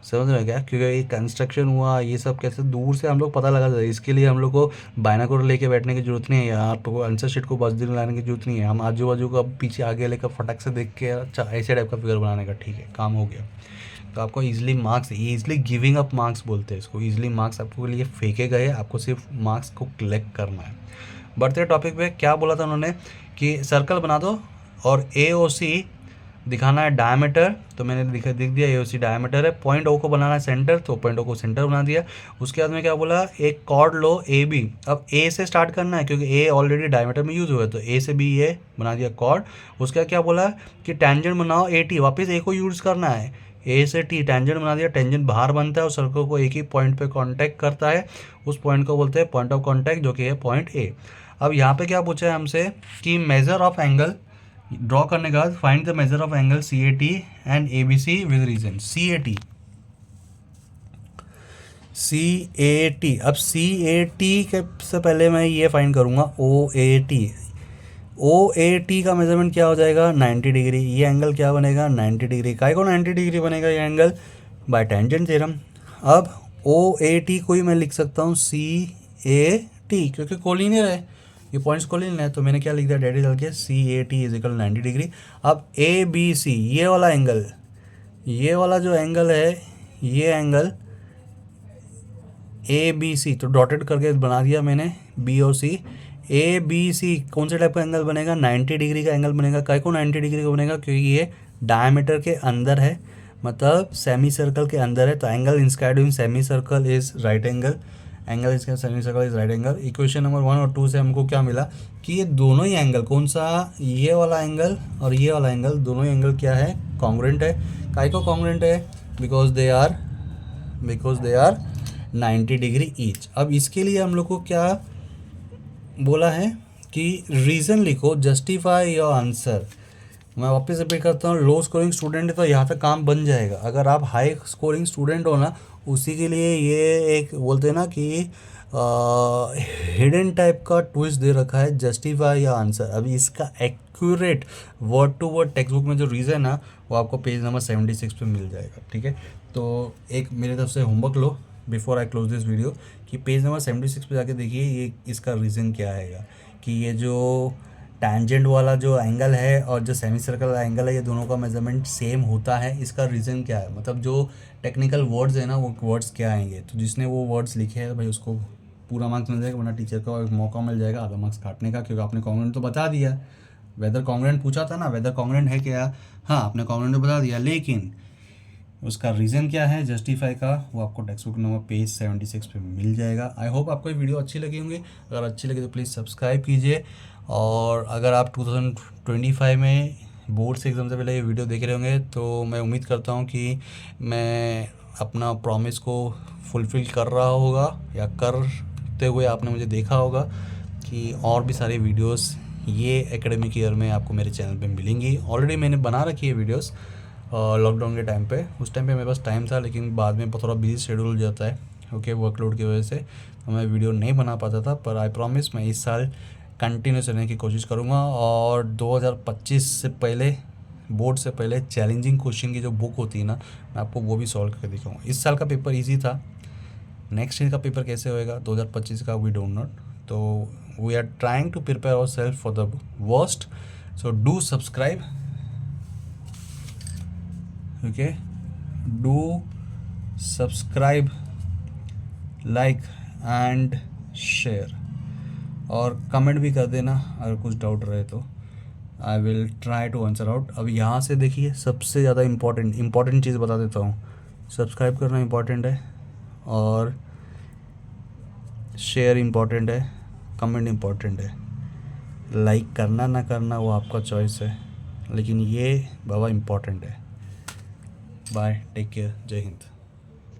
समझ रहे हो क्या? क्योंकि ये कंस्ट्रक्शन हुआ ये सब कैसे दूर से हम लोग पता लगा सकते हैं, इसके लिए हम लोग को बाइनोकुलर लेके बैठने की जरूरत नहीं है, आपको आंसर शीट को बस दिन लाने की जरूरत नहीं है, हम आजू बाजू का पीछे आगे लेकर फटक से देख के अच्छा ऐसे टाइप का फिगर बनाने का, ठीक है, काम हो गया। तो आपको easily marks, easily giving up marks बोलते हैं इसको, ईजिली मार्क्स आपको लिए फेंके गए, आपको सिर्फ मार्क्स को कलेक्ट करना है। बढ़ते टॉपिक पे, क्या बोला था उन्होंने कि सर्कल बना दो और AOC दिखाना है डायमीटर, तो मैंने दिख दिया AOC डायमीटर है। पॉइंट O को बनाना है सेंटर, तो पॉइंट O को सेंटर बना दिया। उसके बाद में क्या बोला, एक कॉर्ड लो AB, अब A से स्टार्ट करना है क्योंकि A ऑलरेडी डायमीटर में यूज़ हुआ है, तो A से भी ये बना दिया कॉर्ड। उसके बाद क्या बोला कि टेंजेंट बनाओ AT, वापस A को यूज़ करना है, A से T टेंजेंट बना दिया, टेंजेंट बाहर बनता है और सर्कल को एक ही पॉइंट पे कांटेक्ट करता है, उस पॉइंट को बोलते हैं पॉइंट ऑफ कांटेक्ट, जो कि है पॉइंट A। अब यहाँ पे क्या पूछा है हमसे कि मेजर ऑफ एंगल ड्रॉ करने के बाद find the measure of angle CAT and ABC with reason. CAT, अब CAT के से पहले मैं ये फाइंड करूँगा OAT। OAT का मेजरमेंट क्या हो जाएगा 90 डिग्री, ये एंगल क्या बनेगा 90 डिग्री, काय को 90 डिग्री बनेगा ये एंगल बाय टेंजेंट थ्योरम। अब OAT को ही मैं लिख सकता हूँ CAT, क्योंकि कोलिनियर है, ये पॉइंट्स कोलिनियर है, तो मैंने क्या लिख दिया डायरेक्ट डाल के CAT इज इक्वल 90 डिग्री। अब ABC, ये वाला एंगल, ये वाला जो एंगल है, ये एंगल ABC, तो डॉटेड करके बना दिया मैंने B और C। ABC कौन से टाइप का एंगल बनेगा 90 डिग्री का एंगल बनेगा, काय को 90 डिग्री का बनेगा क्योंकि ये डायमीटर के अंदर है, मतलब सेमी सर्कल के अंदर है, तो angle inscribed in semi circle is right angle, angle इसका semi circle is right angle. Equation number 1 और 2 से हमको क्या मिला कि ये दोनों ही एंगल, कौन सा, ये वाला एंगल और ये वाला एंगल, दोनों ही एंगल क्या है कॉन्ग्रुएंट है। काय को कॉन्ग्रुएंट है because they are 90 degree each. अब इसके लिए हम लोग को क्या बोला है कि रीज़न लिखो, जस्टिफाई योर आंसर। मैं वापस रिपीट करता हूँ, लो स्कोरिंग स्टूडेंट है तो यहाँ पे काम बन जाएगा, अगर आप हाई स्कोरिंग स्टूडेंट हो ना, उसी के लिए ये एक बोलते हैं ना कि हिडन टाइप का ट्विस्ट दे रखा है, जस्टिफाई योर आंसर। अभी इसका accurate word to word text book में जो रीज़न है वो आपको पेज नंबर 76 पे मिल जाएगा, ठीक है। तो एक मेरे तरफ से homework low before I close this video कि पेज नंबर 76 पे जाके देखिए ये इसका रीज़न क्या है कि ये जो टेंजेंट वाला जो एंगल है और जो सेमी सर्कल वाला एंगल है, ये दोनों का मेजरमेंट सेम होता है, इसका रीज़न क्या है, मतलब जो टेक्निकल वर्ड्स है ना वो वर्ड्स क्या आएंगे। तो जिसने वो वर्ड्स लिखे हैं भाई उसको पूरा मार्क्स मिल जाएगा, वरना टीचर को एक मौका मिल जाएगा आधा मार्क्स काटने का, क्योंकि आपने कॉन्ग्रुएंट तो बता दिया, वेदर कॉन्ग्रुएंट पूछा था ना, वेदर कॉन्ग्रुएंट है क्या, हाँ आपने कॉन्ग्रुएंट तो बता दिया, लेकिन उसका रीज़न क्या है जस्टिफाई का, वो आपको टेक्स्ट बुक नंबर पेज 76 पे मिल जाएगा। आई होप आपको ये वीडियो अच्छी लगी होंगी, अगर अच्छी लगी तो प्लीज़ सब्सक्राइब कीजिए, और अगर आप 2025 में बोर्ड से एग्ज़ाम से पहले ये वीडियो देख रहे होंगे तो मैं उम्मीद करता हूँ कि मैं अपना प्रॉमिस को फुलफ़िल कर रहा होगा, या करते हुए आपने मुझे देखा होगा कि और भी सारे वीडियोस ये एकेडमिक ईयर में आपको मेरे चैनल पे मिलेंगी। ऑलरेडी मैंने बना रखी है वीडियोस लॉकडाउन के टाइम पे, उस टाइम पे मेरे पास टाइम था, लेकिन बाद में थोड़ा बिजी शेड्यूल हो जाता है, ओके, वर्कलोड की वजह से तो मैं वीडियो नहीं बना पाता था। पर आई प्रॉमिस मैं इस साल कंटिन्यूस रहने की कोशिश करूँगा। और 2025 से पहले, बोर्ड से पहले चैलेंजिंग क्वेश्चन की जो बुक होती है ना, मैं आपको वो भी सॉल्व करके दिखाऊंगा। इस साल का पेपर इजी था, नेक्स्ट ईयर का पेपर कैसे होएगा 2025 का, वी डोंट नो। तो we are trying to prepare our self for the worst. So do subscribe, okay, do subscribe, like and share, और कमेंट भी कर देना अगर कुछ डाउट रहे तो। I will try to answer out. अब यहाँ से देखिए, सबसे ज़्यादा इम्पॉर्टेंट चीज़ बता देता हूँ। सब्सक्राइब करना इम्पॉर्टेंट है, और शेयर इम्पॉर्टेंट है, कमेंट इम्पॉर्टेंट है। लाइक करना ना करना वो आपका चॉइस है, लेकिन ये बाबा इम्पॉर्टेंट है। बाय, टेक केयर, जय हिंद।